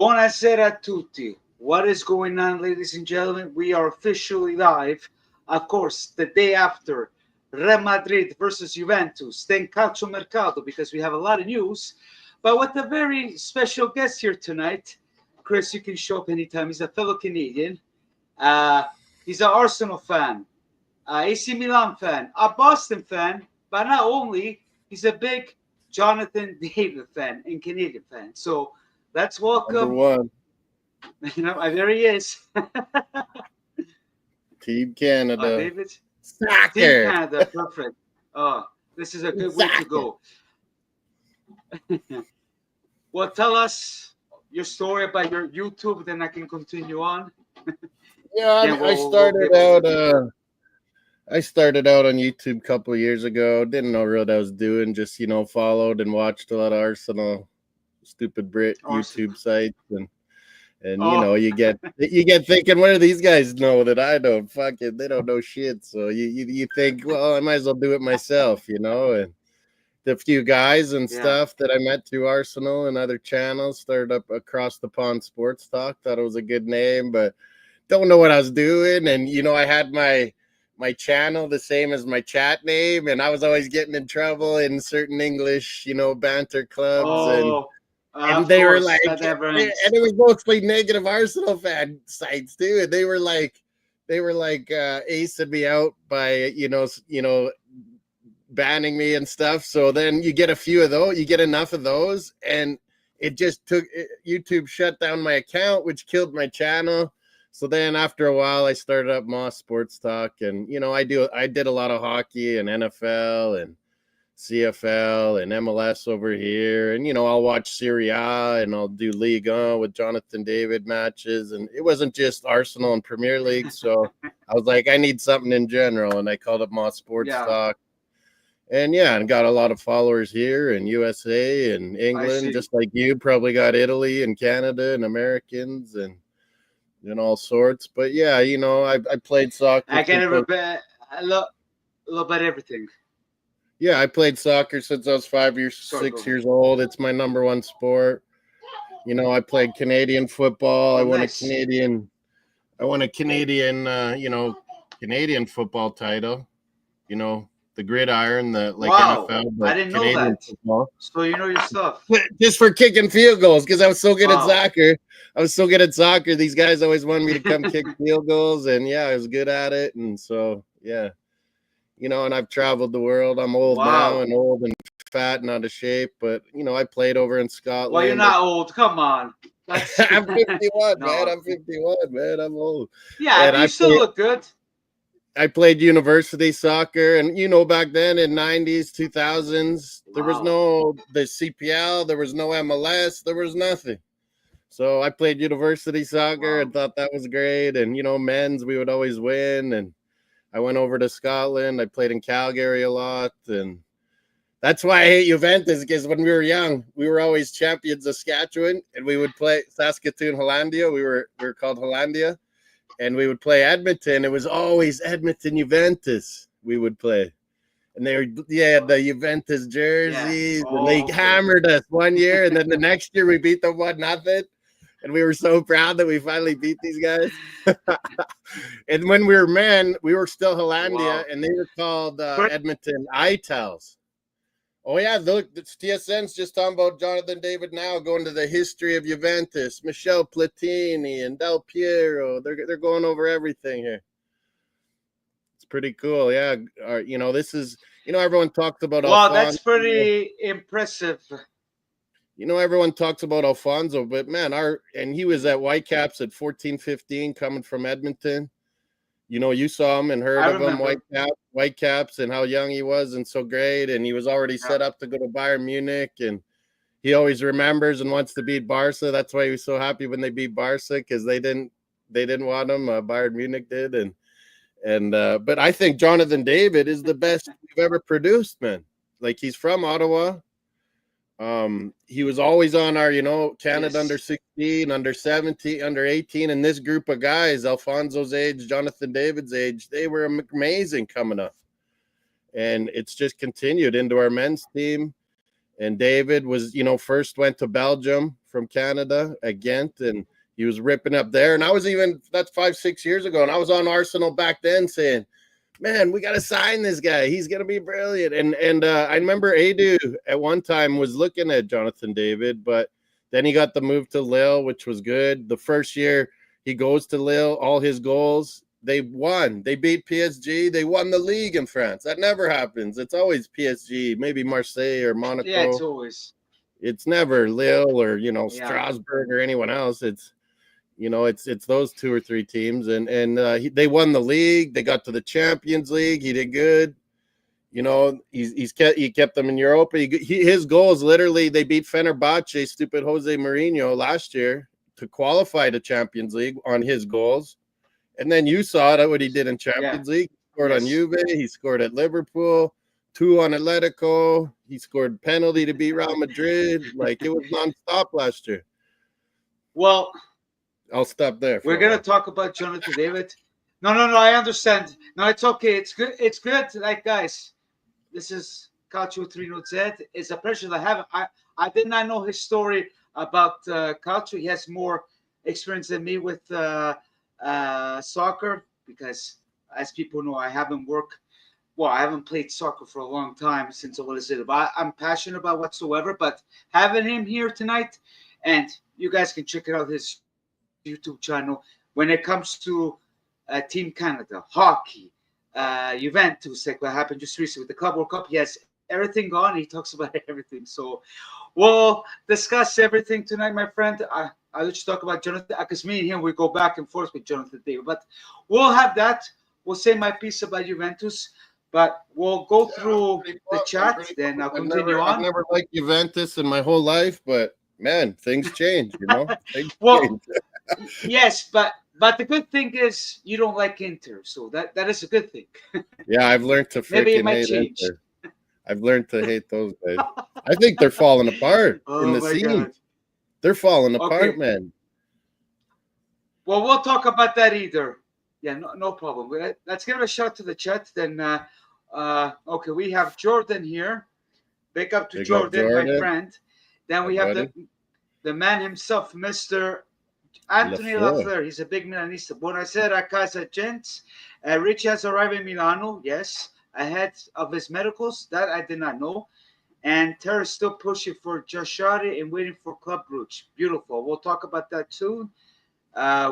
Buonasera a tutti. What is going on, ladies and gentlemen? We are officially live. Of course, the day after Real Madrid versus Juventus, then Calcio Mercato, because we have a lot of news. But with a very special guest here tonight, Chris, you can show up anytime. He's a fellow Canadian. He's an Arsenal fan, AC Milan fan, a Boston fan, but not only, he's a big Jonathan David fan and Canadian fan. So let's welcome. Number one. You know, there he is. Team Canada. David. Soccer. Team Canada, perfect. Oh, this is a good way to go. Well, tell us your story about your YouTube, then I can continue on. Yeah, I started out on YouTube a couple of years ago. Didn't know what I was doing. Just followed and watched a lot of Arsenal, stupid Brit YouTube sites, and you get thinking, what do these guys know that I don't? Fuck it, they don't know shit. So you think, well, I might as well do it myself, and the few guys and stuff that I met through Arsenal and other channels started up Across the Pond Sports Talk. Thought it was a good name, but don't know what I was doing. And I had my channel the same as my chat name, and I was always getting in trouble in certain English banter clubs, and they were like, and it was mostly negative Arsenal fan sites too, and they were like acing me out by banning me and stuff. So then you get a few of those, you get enough of those, and it just YouTube shut down my account, which killed my channel. So then after a while, I started up Moss Sports Talk, and I did a lot of hockey and NFL and CFL and MLS over here, and I'll watch Serie and I'll do Ligue 1 with Jonathan David matches, and it wasn't just Arsenal and Premier League. So I was like, I need something in general, and I called up Moss Sports Talk, and and got a lot of followers here in USA and England, just like you probably got Italy and Canada and Americans and all sorts. But I played soccer. I get a little bit everything. Yeah, I played soccer since I was 6 years old. It's my number one sport. I played Canadian football. I won a Canadian Canadian football title. The gridiron, NFL. I didn't know that. Football. So you know your stuff. Just for kicking field goals, because I was so good at soccer. These guys always wanted me to come kick field goals, and I was good at it. And so and I've traveled the world. I'm old now, and old and fat and out of shape. But I played over in Scotland. Well, you're not old. Come on. I'm 51, man. I'm 51, man. I'm old. Yeah, and you still look good. I played university soccer, and back then in 90s, 2000s, there was Wow. no the CPL, there was no MLS, there was nothing. So I played university soccer Wow. and thought that was great. And men's, we would always win. And I went over to Scotland. I played in Calgary a lot, and that's why I hate Juventus, because when we were young, we were always champions of Saskatchewan, and we would play Saskatoon Hollandia. We were called Hollandia, and we would play Edmonton. It was always Edmonton Juventus we would play. And they had the Juventus Yeah. jerseys, and Oh, they okay. hammered us one year, and then the next year we beat them 1-0. And we were so proud that we finally beat these guys. And when we were men, we were still Hollandia, Wow. and they were called But Edmonton Itals. Oh, yeah, look, TSN's just talking about Jonathan David now, going to the history of Juventus, Michel Platini and Del Piero. They're going over everything here. It's pretty cool, yeah. This is, everyone talks about wow, that's Alfonso. pretty impressive. Everyone talks about Alfonso, but man, and he was at Whitecaps at 14, 15, coming from Edmonton. You saw him and heard I of him, remember. Whitecaps, and how young he was and so great. And he was already Yeah. set up to go to Bayern Munich, and he always remembers and wants to beat Barca. That's why he was so happy when they beat Barca, because they didn't want him. Bayern Munich did, but I think Jonathan David is the best we've ever produced, man. Like, he's from Ottawa. He was always on our, Canada Yes. under 16, under 17, under 18, and this group of guys, Alfonso's age, Jonathan David's age, they were amazing coming up. And it's just continued into our men's team. And David was, first went to Belgium from Canada at Ghent, and he was ripping up there. And that's 5-6 years ago, and I was on Arsenal back then saying, man, we got to sign this guy. He's going to be brilliant. And I remember Adu at one time was looking at Jonathan David, but then he got the move to Lille, which was good. The first year he goes to Lille, all his goals, they won. They beat PSG. They won the league in France. That never happens. It's always PSG, maybe Marseille or Monaco. Yeah, it's always. It's never Lille or, Yeah. Strasbourg or anyone else. It's those 2 or 3 teams, and they won the league. They got to the Champions League. He did good. He kept them in Europa. His goals, literally, they beat Fenerbahce, stupid Jose Mourinho, last year to qualify to Champions League on his goals. And then you saw that what he did in Champions League. He scored on Juve. He scored at Liverpool. 2 on Atletico. He scored penalty to beat Real Madrid. Like, it was nonstop last year. Well, I'll stop there. We're going to talk about Jonathan David. No, I understand. No, it's okay. It's good. It's good. Like, guys, this is Calcio with Rino Z. It's a pleasure to have him. I did not know his story about Calcio. He has more experience than me with soccer, because, as people know, I haven't played soccer for a long time, since I was little. But I'm passionate about whatsoever. But having him here tonight, and you guys can check out his YouTube channel when it comes to Team Canada, hockey, Juventus, like what happened just recently with the Club World Cup. He has everything gone. He talks about everything. So we'll discuss everything tonight, my friend. I'll let you talk about Jonathan, because me and him, we go back and forth with Jonathan David. But we'll have that. We'll say my piece about Juventus, but we'll go through the chat, then I'll continue on. I've never liked Juventus in my whole life, but man, things change, Well, yes, but the good thing is you don't like Inter, so that is a good thing. Yeah, I've learned to maybe it might hate change. Inter. I've learned to hate those guys. I think they're falling apart in the scene. God. They're falling apart, man. Well, we'll talk about that either. Yeah, no problem. Let's give it a shot to the chat. Then, okay, we have Jordan here. Big up to Jordan, my friend. Then we have the man himself, Mr. Anthony Lafleur. He's a big Milanista. Buonasera, casa gents. Rich has arrived in Milano, yes, ahead of his medicals. That I did not know. And Terra's still pushing for Jashari and waiting for Club Brugge. Beautiful. We'll talk about that soon.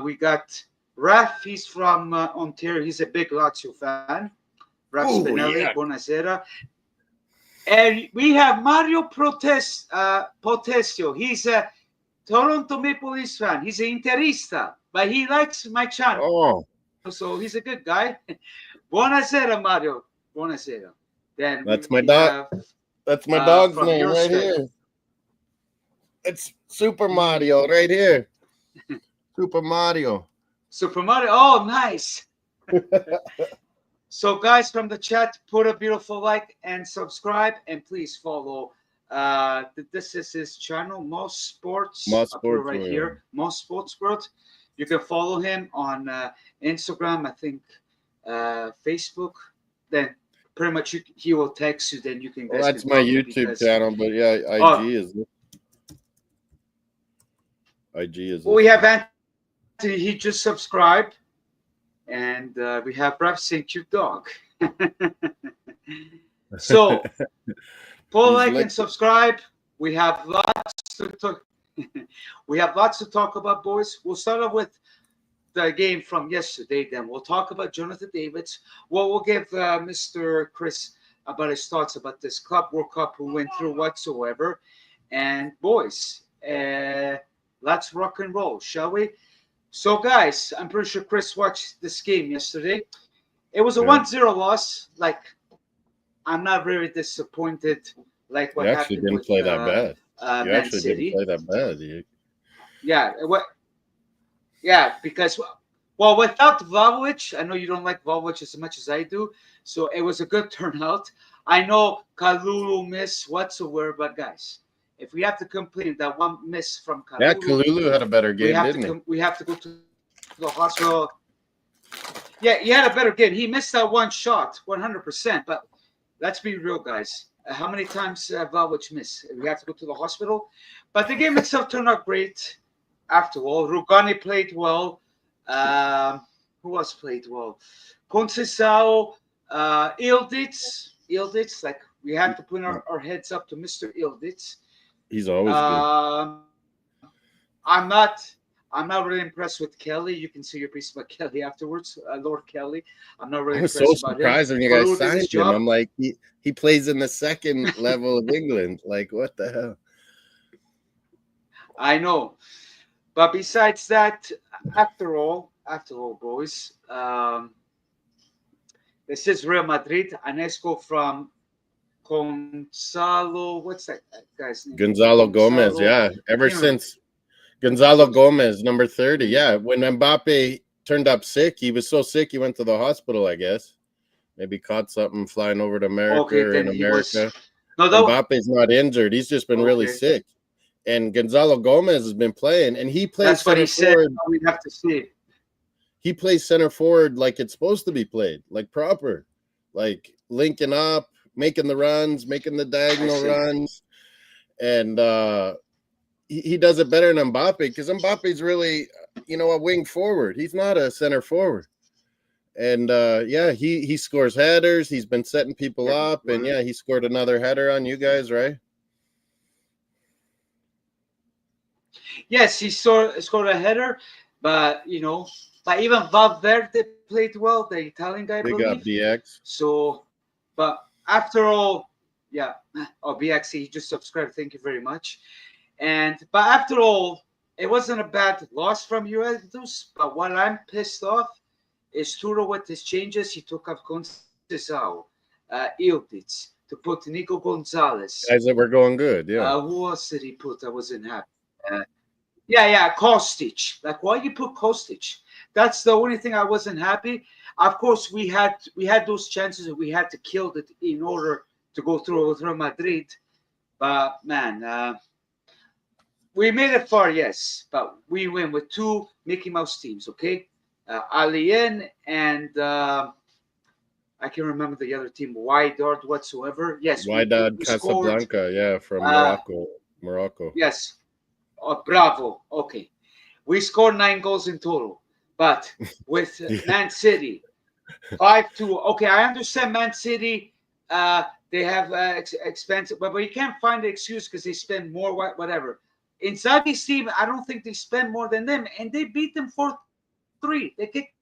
We got Raf. He's from Ontario. He's a big Lazio fan. Raf Spinelli. Yeah. Buonasera. And we have Mario Potesio. He's a Toronto Maple Leafs fan. He's an Interista, but he likes my channel. Oh. So he's a good guy. Buonasera, Mario. Buonasera. Then That's we my dog. have That's my dog's from name your right state. here. It's Super Mario right here. Super Mario. Super Mario. Oh, nice. So, guys, from the chat, put a beautiful like and subscribe, and please follow. This is his channel, Most Sports. Most I'll put it Sports right World. here, Most Sports World. You can follow him on Instagram, I think, Facebook. Then pretty much he will text you. Then you can. Well, Guys that's can my talk to YouTube because, channel, but yeah, IG oh, is IG is. we have Anthony. He just subscribed, and we have Ralph saying cute dog. So. Pull like and subscribe. We have lots to talk. We have lots to talk about, boys. We'll start off with the game from yesterday. Then we'll talk about Jonathan Davids. Well, we'll give Mr. Chris about his thoughts about this Club World Cup, who went through whatsoever. And boys, let's rock and roll, shall we? So, guys, I'm pretty sure Chris watched this game yesterday. It was a 1-0 loss. Like, I'm not very disappointed. Like what happened. You actually didn't play that bad. You actually didn't play that bad. Yeah. Yeah, because without Vlahovic, I know you don't like Vlahovic as much as I do. So it was a good turnout. I know Kalulu missed whatsoever, but guys, if we have to complain that one miss from Kalulu, yeah, Kalulu had a better game, didn't he? We have to go to the hospital. Yeah, he had a better game. He missed that one shot, 100%. But let's be real, guys. How many times Vlahovic missed? We have to go to the hospital. But the game itself turned out great. After all, Rugani played well. Who else played well? Conceição, Ildiz. Like we have to put our heads up to Mr. Ildiz. He's always good. I'm not really impressed with Kelly. You can see your piece about Kelly afterwards, Lord Kelly. I'm not really impressed about him. I was so surprised when you guys signed him. I'm like, he plays in the second level of England. Like, what the hell? I know. But besides that, after all, boys, this is Real Madrid. Anesco from Gonzalo. What's that guy's name? Gonzalo Gomez, yeah. Ever since Gonzalo Gomez, number 30. Yeah, when Mbappe turned up sick, he was so sick he went to the hospital, I guess. Maybe caught something flying over to America or in America. Mbappe's not injured. He's just been really sick. And Gonzalo Gomez has been playing, and he plays That's what he said. We have to see. He plays center forward like it's supposed to be played, like proper, like linking up, making the runs, making the diagonal runs, and he does it better than Mbappe because Mbappe's really, a wing forward. He's not a center forward. And he scores headers. He's been setting people up, and he scored another header on you guys, right? Yes, he scored a header, but but even Valverde played well, the Italian guy. They got BX. So, but after all, BX, he just subscribed. Thank you very much. But after all, it wasn't a bad loss from Juventus. But what I'm pissed off is Turo with his changes. He took off Conceição, Ildiz to put Nico Gonzalez. Guys that were going good, yeah. Who else did he put? I wasn't happy. Kostic. Like, why you put Kostic? That's the only thing I wasn't happy. Of course, we had those chances and we had to kill it in order to go through with Real Madrid. But man, we made it far, yes. But we win with two Mickey Mouse teams, okay? Alien and I can't remember the other team, Wydad whatsoever. Yes, Wydad Casablanca, from Morocco. Yes. Oh, bravo. Okay. We scored 9 goals in total. But with Man City, 5-2. Okay, I understand Man City, they have expensive, but you can't find the excuse because they spend more, whatever. Inside this team, I don't think they spend more than them, and they beat them 4-3. They kicked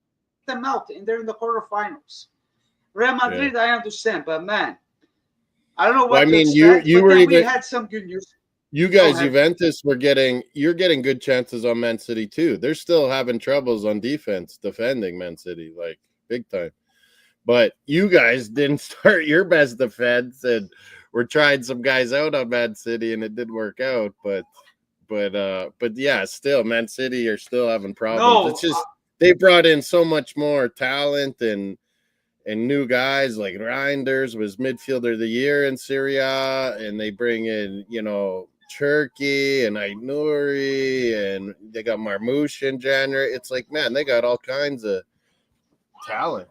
them out, and they're in the quarterfinals. Real Madrid, I understand, but man, I don't know what to expect. We had some good news. You guys, Juventus, you're getting good chances on Man City too. They're still having troubles on defense, defending Man City, like big time. But you guys didn't start your best defense, and we're trying some guys out on Man City, and it did work out. But yeah, still, Man City are still having problems. It's No, just they brought in so much more talent and new guys like Reinders was midfielder of the year in Serie, and they bring in, Turkey and Ainuri, and they got Marmouche in January. It's like, man, they got all kinds of talent.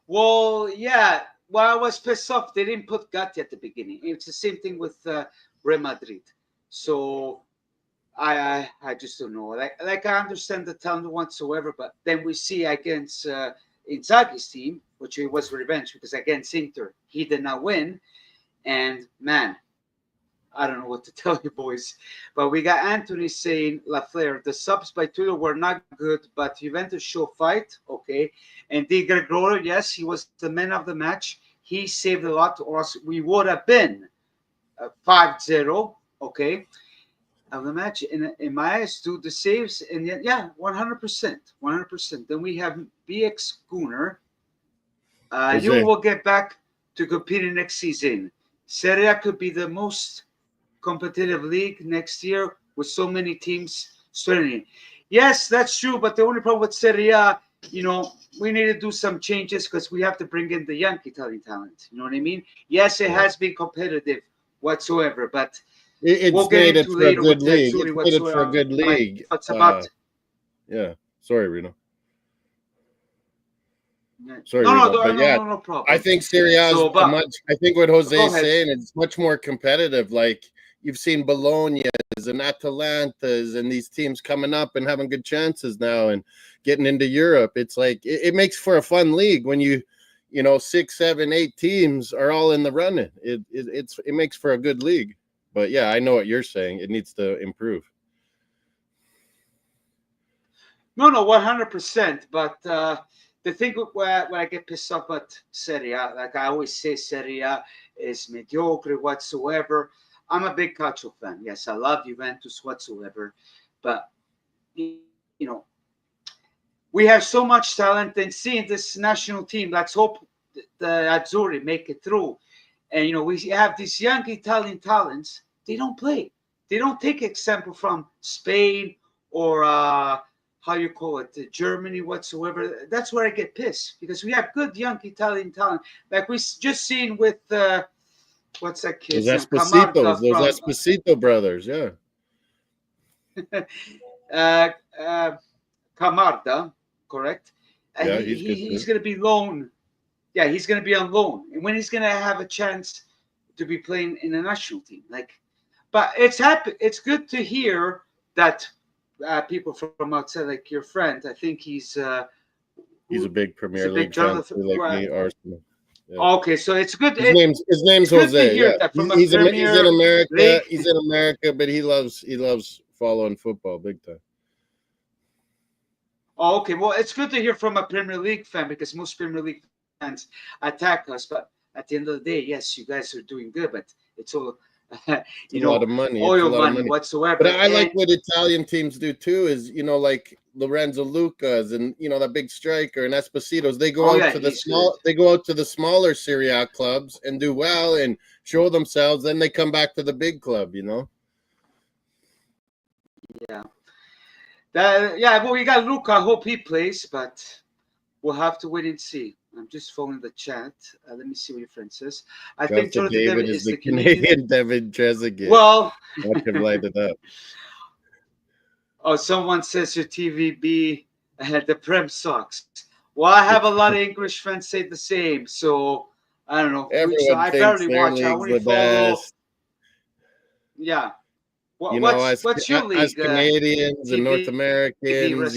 well, yeah. Well, I was pissed off. They didn't put Gatti at the beginning. It's the same thing with Real Madrid. So I just don't know. Like I understand the talent whatsoever, but then we see against Inzaghi's team, which it was revenge because against Inter he did not win, and man, I don't know what to tell you boys. But we got Anthony saying Lafleur, the subs by Tudor were not good, but Juventus show fight, okay. And Di Gregorio, yes, he was the man of the match. He saved a lot, or else we would have been 5-0, okay. Of the match in my eyes, do the saves, and yet, yeah, 100%. Then we have BX Gunner. You will get back to competing next season. Serie could be the most competitive league next year with so many teams strengthening. Yes, that's true, but the only problem with Serie A, we need to do some changes because we have to bring in the young Italian talent. You know what I mean? Yes, it has been competitive whatsoever, but It's made it for a good league. It's made it for a good league. Yeah. Sorry, Rino. Sorry, no problem. I think Serie A is I think what Jose's saying is much more competitive. Like you've seen Bologna's and Atalanta's and these teams coming up and having good chances now and getting into Europe. It's like it makes for a fun league when 6, 7, 8 teams are all in the running. It makes for a good league. But yeah, I know what you're saying. It needs to improve. No, 100%. But the thing where I get pissed off at Serie A, like I always say, Serie A is mediocre whatsoever. I'm a big Calcio fan. Yes, I love Juventus whatsoever. But, we have so much talent, and seeing this national team, let's hope the Azzurri make it through. And, we have these young Italian talents. They don't play. They don't take example from Spain or how you call it, Germany whatsoever. That's where I get pissed because we have good young Italian talent. Like we just seen with what's that kid? Those Esposito brothers, yeah. Camarda, correct? Yeah, he's going to be loan. Yeah, he's going to be on loan, and when he's going to have a chance to be playing in a national team, but it's happy. It's good to hear that people from outside, like your friend, I think he's a big Premier League fan, like me, Arsenal. Yeah. Okay, so it's good. His name's Jose. Yeah. He's in America. League. He's in America, but he loves following football big time. Oh, okay. Well, it's good to hear from a Premier League fan because most Premier League fans attack us. But at the end of the day, yes, you guys are doing good, but it's all a lot of money. Oil money whatsoever. But I like what Italian teams do too. Is like Lorenzo Lucas and that big striker and Esposito's. They go out to the small. Good. They go out to the smaller Serie A clubs and do well and show themselves. Then they come back to the big club. Yeah. Well, we got Luca. I hope he plays, but we'll have to wait and see. I'm just following the chat. Let me see what your friend says. I think Jonathan David is the Canadian David Trezeguet. Well, I can light it up. Oh, someone says your TVB the Prem sucks. Well, I have a lot of English friends say the same, so I don't know. I barely watch. I only follow. Yeah. What's your league? As Canadians and North Americans,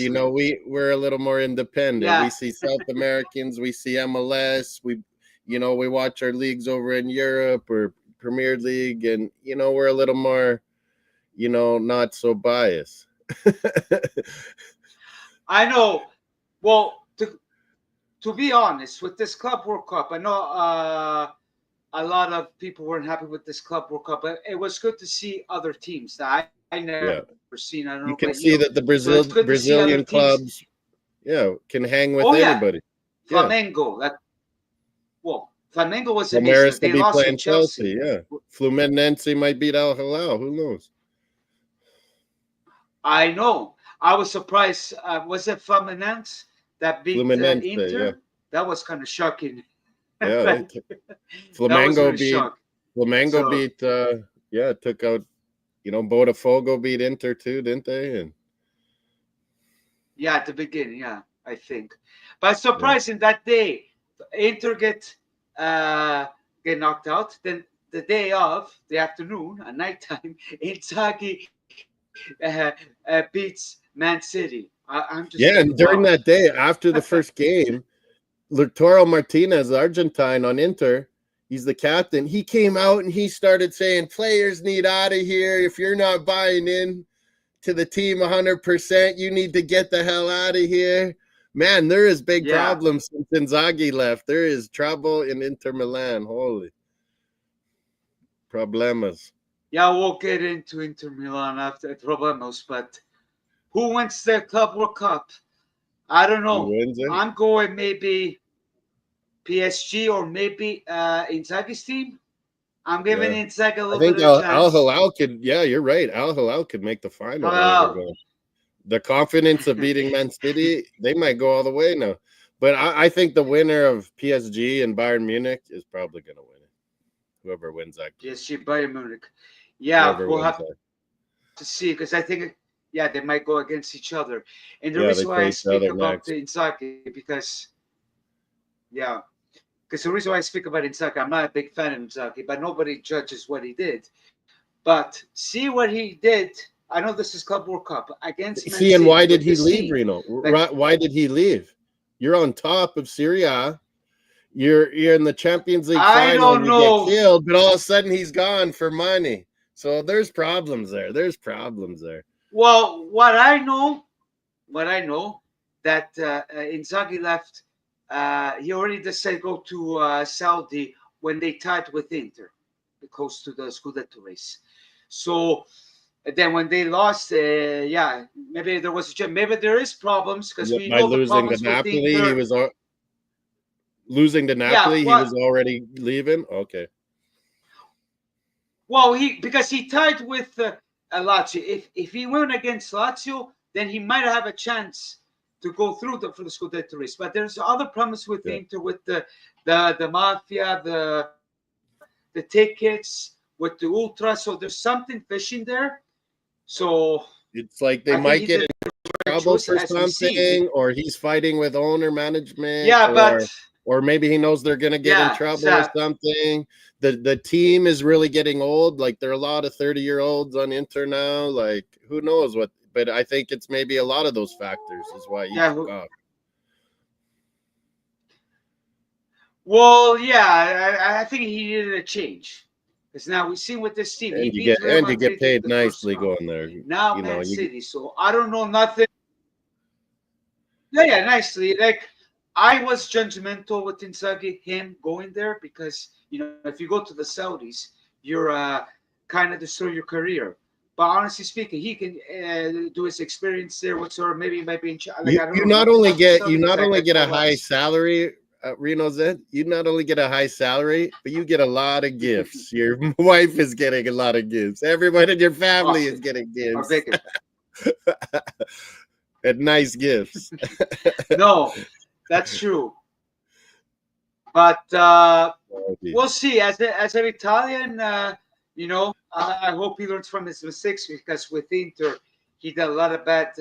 we're a little more independent. Yeah. We see South Americans, we see MLS, we watch our leagues over in Europe or Premier League, and we're a little more, not so biased. I know. Well, to be honest, with this Club World Cup, I know a lot of people weren't happy with this Club World Cup, but it was good to see other teams that I never seen. I don't know. You can see that the Brazilian clubs Yeah, can hang with Oh yeah, anybody. Yeah. Flamengo. Flamengo was amazing. Palmeiras will They be lost to playing Chelsea. Chelsea. Yeah. Fluminense might beat Al Hilal. Who knows? I know. I was surprised. Was it Fluminense that beat Fluminense. Yeah. Inter? That was kind of shocking. Yeah. Like, that was Flamengo really beat. shocking. Flamengo So beat. Yeah, took out. Botafogo beat Inter too, didn't they? And yeah, at the beginning, yeah, I think. But yeah. surprising that day, Inter get knocked out. Then the day of, the afternoon, at nighttime, Inzaghi beats Man City. I'm just Yeah, thinking, and during wow. that day, after the first game, Lautaro Martinez, Argentine on Inter, he's the captain. He came out and he started saying, "Players need out of here. If you're not buying in to the team 100%, you need to get the hell out of here." Man, there is big Yeah. problems since Inzaghi left. There is trouble in Inter Milan. Holy problemas. Yeah, we'll get into Inter Milan after Problemos, but who wins the Club World Cup? I don't Who know. wins it? I'm going maybe PSG or maybe Inzaghi's team. I'm giving Yeah. Inzaghi a I little bit think of a Al chance. Hilal could, yeah, you're right. Al Hilal could make the final where they're Hello. going. The confidence of beating Man City, they might go all the way now. But I think the winner of PSG and Bayern Munich is probably going to win it. Whoever wins that game. PSG, Bayern Munich. Yeah, Whoever we'll wins have that. to see because I think, yeah, they might go against each other. And the Yeah, they reason why play I each speak other about next. the Inzaghi because, yeah, because the reason why I speak about Inzaghi, I'm not a big fan of Inzaghi, but nobody judges what he did. But see what he did. I know this is Club World Cup against Man See, and why City did with he this leave, team. Reno? Like, Why did he leave? You're on top of Serie. You're in the Champions League I final and don't you get know. killed, but all of a sudden he's gone for money. So there's problems there. There's problems there. Well, what I know that Inzaghi left. He already decided to go to Saudi when they tied with Inter, close to the Scudetto race. So then when they lost, yeah, maybe there was maybe there is problems because we By know the losing to problems with Napoli, Inter. he Yeah, was well, already leaving. Okay. he because he tied with Lazio. If he won against Lazio, then he might have a chance to go through for the Scudetto race. But there's other problems with Yeah. Inter with the mafia, the tickets with the ultra. So there's something fishing there. So It's like I they think might he get did in the right trouble choice for as we see. something, or he's fighting with owner management, Yeah, but or maybe he knows they're gonna get in yeah, trouble or Zach. something. The team is really getting old. Like there are a lot of 30-year-olds on Inter now. Like who knows what, but I think it's maybe a lot of those factors is why he Yeah. took off. Well, yeah, I think he needed a change because now we've seen with this team, he And beat Real you get Madrid in paid the first nicely round. going there. Now You know, Man you City. So I don't know nothing. Yeah, yeah, nicely. Like I was judgmental with Inzaghi, him going there because if you go to the Saudis, you're kind of destroy your career. But honestly speaking, he can do his experience there whatsoever. Maybe he might be in like I don't know nothing about the you Saudi because not I only could get a care high less. salary, Reno said, you not only get a high salary, but you get a lot of gifts. Your wife is getting a lot of gifts. Everyone in your family is Awesome. getting Or gifts. bigger. And nice gifts. No, that's true. But we'll see. As an Italian, I hope he learns from his mistakes because with Inter, he did a lot of bad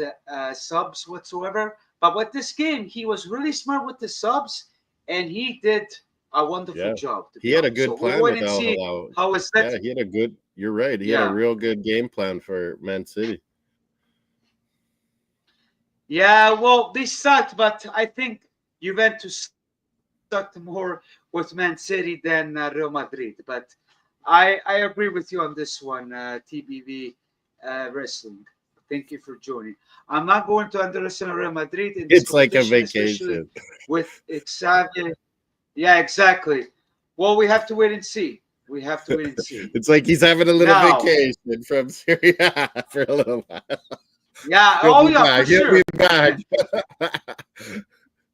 subs whatsoever. But with this game, he was really smart with the subs, and he did a wonderful Yeah. job. To He be had a honest, good so we'll plan wait with and Al see Hilal. how it's Yeah, that. he had a good, you're right. He had a Yeah, real good game plan for Man City. yeah. Well, they sucked, but I think Juventus sucked more with Man City than Real Madrid. But I agree with you on this one, TBV Wrestling. Thank you for joining. I'm not going to underestimate Real Madrid in this It's like a competition, especially vacation. with Xavi. Yeah, exactly. Well, we have to wait and see. We have to wait and see. It's like he's having a little Now, vacation from Syria for a little while. yeah, oh yeah, for He'll be sure. back.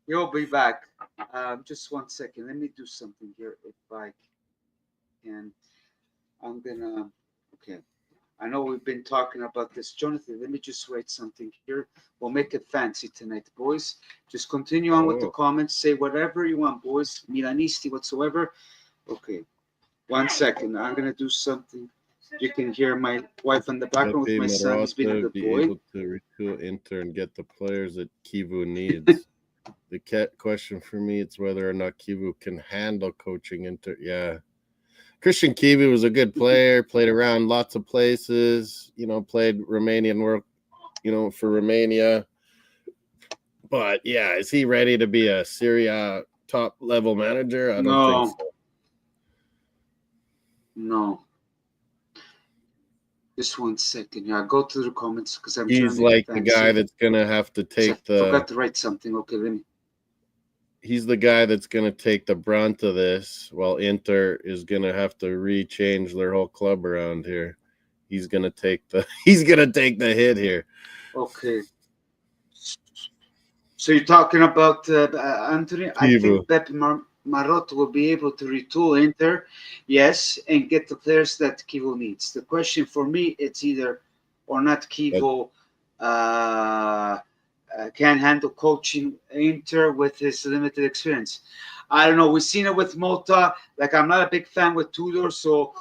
He'll be back. Just 1 second. Let me do something here. If I can, I'm gonna. Okay. I know we've been talking about this, Jonathan. Let me just write something here. We'll make it fancy tonight, boys. Just continue on with the comments. Say whatever you want, boys. Milanisti whatsoever. Okay. 1 second. I'm gonna do something. You can hear my wife in the background with my son. He's been a good boy. Able to retool Inter and get the players that Kivu needs. The question for me is whether or not Kivu can handle coaching Inter. Yeah. Christian Kivu was a good player, played around lots of places, played Romanian work, for Romania. But yeah, is he ready to be a Serie top level manager? I don't think so. No. Just 1 second. Yeah, go to the comments because I'm. He's like the guy that's gonna have to take the. Forgot to write something. Okay, let me. He's the guy that's gonna take the brunt of this, while Inter is gonna have to rechange their whole club around here. He's gonna take the hit here. Okay. So you're talking about Anthony? I think Pep Marotta will be able to retool Inter, yes, and get the players that Kivu needs. The question for me, it's either or not Kivu can handle coaching Inter with his limited experience. I don't know. We've seen it with Mota. Like, I'm not a big fan with Tudor, so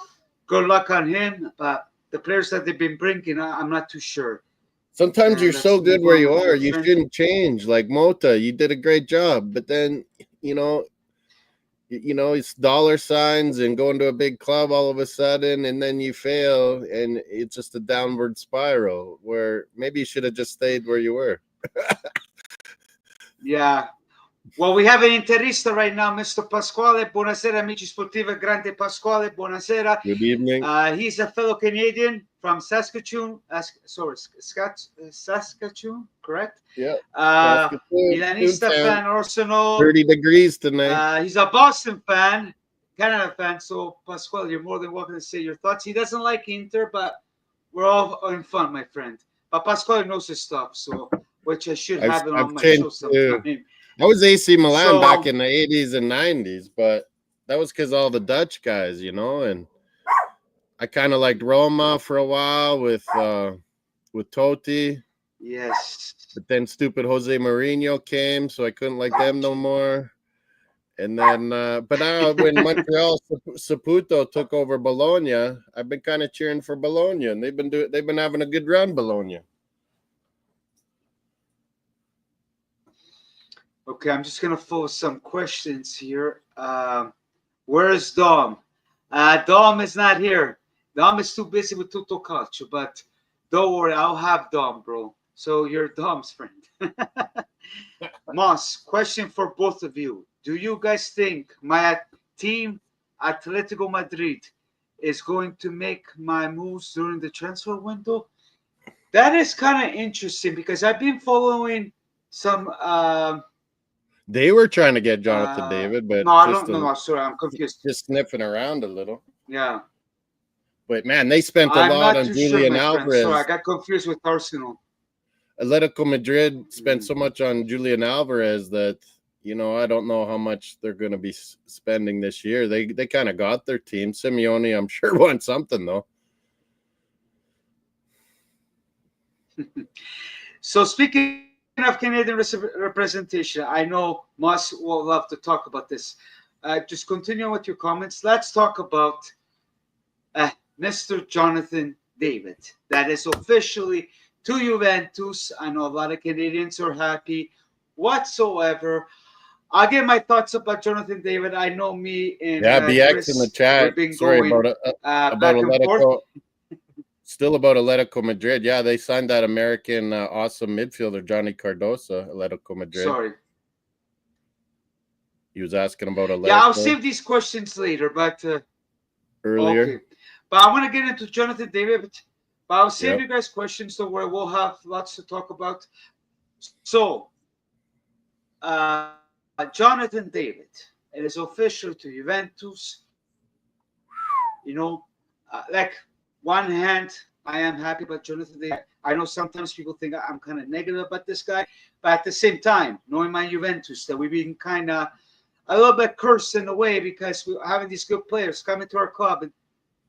good luck on him. But the players that they've been bringing, I'm not too sure. Sometimes you're so good where you are, you shouldn't change. Like Mota, you did a great job, but then it's dollar signs and going to a big club all of a sudden, and then you fail, and it's just a downward spiral where maybe you should have just stayed where you were. Yeah. Well, we have an interista right now, Mr. Pasquale. Buonasera, amici sportivi. Grande Pasquale. Buonasera. Good evening. He's a fellow Canadian from Saskatchewan. Saskatchewan, correct? Yeah. Milanista fan, Arsenal. 30 degrees tonight. He's a Boston fan, Canada fan. So, Pasquale, you're more than welcome to say your thoughts. He doesn't like Inter, but we're all in fun, my friend. But Pasquale knows his stuff, so which I should have it on my show sometime. I was AC Milan back in the 80s and 90s, but that was because all the Dutch guys, and I kind of liked Roma for a while with Totti. Yes. But then stupid Jose Mourinho came, so I couldn't like them no more. And then, but now when Montreal Saputo took over Bologna, I've been kind of cheering for Bologna, and they've been having a good run, Bologna. Okay, I'm just gonna follow some questions here. Where is Dom? Dom is not here. Dom is too busy with Tutto Calcio, but don't worry, I'll have Dom, bro. So you're Dom's friend. Moss, question for both of you. Do you guys think my team, Atletico Madrid, is going to make my moves during the transfer window? That is kind of interesting because I've been following some. They were trying to get Jonathan David, but no, sorry, I'm confused. Just sniffing around a little. Yeah. But man, they spent a lot on Julian Alvarez. Sorry, I got confused with Arsenal. Atletico Madrid spent so much on Julian Alvarez that I don't know how much they're going to be spending this year. They kind of got their team. Simeone, I'm sure, wants something though. So speaking of Canadian representation, I know Moss will love to talk about this. Just continue with your comments. Let's talk about Mr. Jonathan David. That is officially to Juventus. I know a lot of Canadians are happy whatsoever. I'll get my thoughts about Jonathan David. I know me and BX Chris, in the chat. Sorry about Atletico. Still about Atletico Madrid. Yeah, they signed that American awesome midfielder, Johnny Cardoso, Atletico Madrid. Sorry. He was asking about Atletico. Yeah, I'll save these questions later, but earlier. Okay. But I want to get into Jonathan David, but I'll save you guys questions so where we'll have lots to talk about. So, Jonathan David, it is official to Juventus. Like one hand, I am happy about Jonathan David. I know sometimes people think I'm kind of negative about this guy, but at the same time, knowing my Juventus, that we've been kind of a little bit cursed in a way because we're having these good players coming to our club and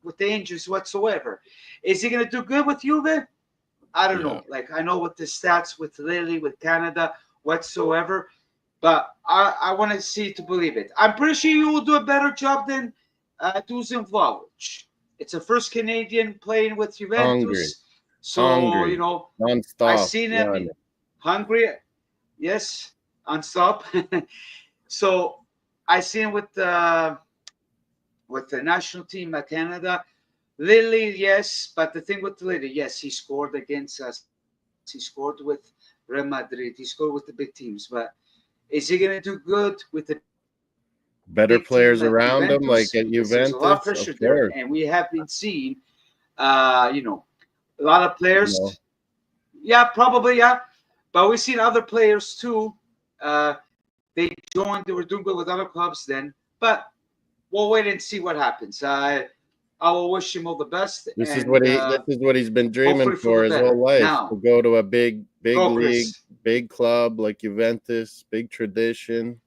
with the injuries whatsoever. Is he going to do good with Juve? I don't Yeah, know. Like, I know what the stats with Lily, with Canada, whatsoever, but I want to see to believe it. I'm pretty sure you will do a better job than Dusan Vlahovic. It's a first Canadian playing with hungry, Juventus. So, hungry, I nonstop. seen Yeah, him hungry, yes, on-stop. So I seen him with the national team of Canada. Lily, yes, but the thing with Lily, yes, he scored against us. He scored with Real Madrid. He scored with the big teams. But is he going to do good with the big team at Juventus? better Because there's players a lot of around him, pressure like there, at and we have Juventus, been of seeing, course. a lot of players. You Yeah, know, probably, yeah. But we've seen other players too. Uh, they joined. They were doing good with other clubs then. But we'll wait and see what happens. I will wish him all the best, and this is what he's been hopefully for dreaming the for his better. whole life, Now, to go to a go, big league, Chris. big club like Juventus, big tradition,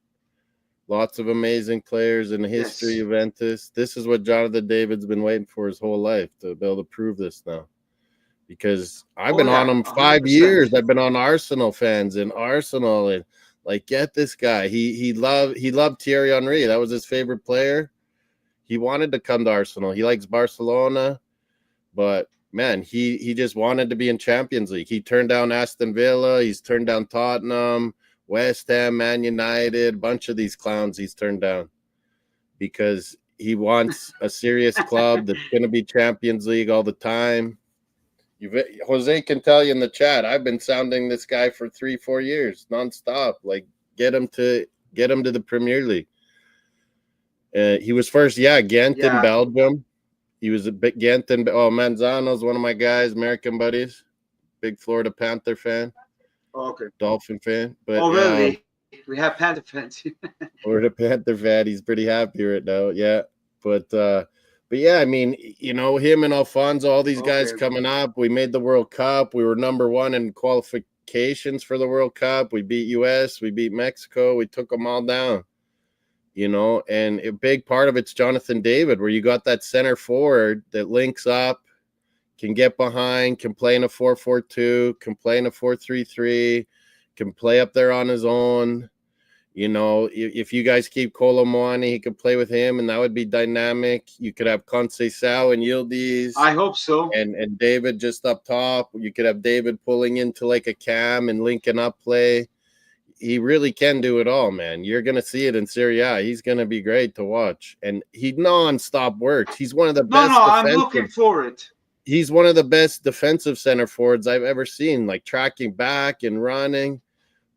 lots of amazing players in the history Yes. of Juventus. This is what Jonathan David's been waiting for his whole life, to be able to prove this now. Because I've Oh been on yeah, him 5 years. 100%. I've been on Arsenal fans in Arsenal, and like, get this guy. He loved Thierry Henry. That was his favorite player. He wanted to come to Arsenal. He likes Barcelona, but man, he just wanted to be in Champions League. He turned down Aston Villa. He's turned down Tottenham, West Ham, Man United. A bunch of these clowns he's turned down because he wants a serious club that's going to be Champions League all the time. Jose can tell you in the chat. I've been sounding this guy for 3-4 years nonstop. Like, get him to the Premier League. He was first, Ghent in Yeah. Belgium. He was a big Ghent and Manzano's one of my guys, American buddies, big Florida Panther fan, Okay. Dolphin fan. But Oh yeah, really? We have Panther fans. Florida Panther fan. He's pretty happy right now. Yeah, but yeah, I mean, him and Alfonso, all these guys Okay. coming up. We made the World Cup. We were number one in qualifications for the World Cup. We beat US. We beat Mexico. We took them all down. And a big part of it's Jonathan David, where you got that center forward that links up, can get behind, can play in a 4-4-2, can play in a 4-3-3, can play up there on his own. If you guys keep Colomwani, he could play with him, and that would be dynamic. You could have Conceição and Yildiz. I hope so. And David just up top. You could have David pulling into like a cam and linking up play. He really can do it all, man. You're going to see it in Serie. He's going to be great to watch. And he non-stop works. He's one of the No, best no, I'm looking defensive. for it. He's one of the best defensive center forwards I've ever seen, like tracking back and running.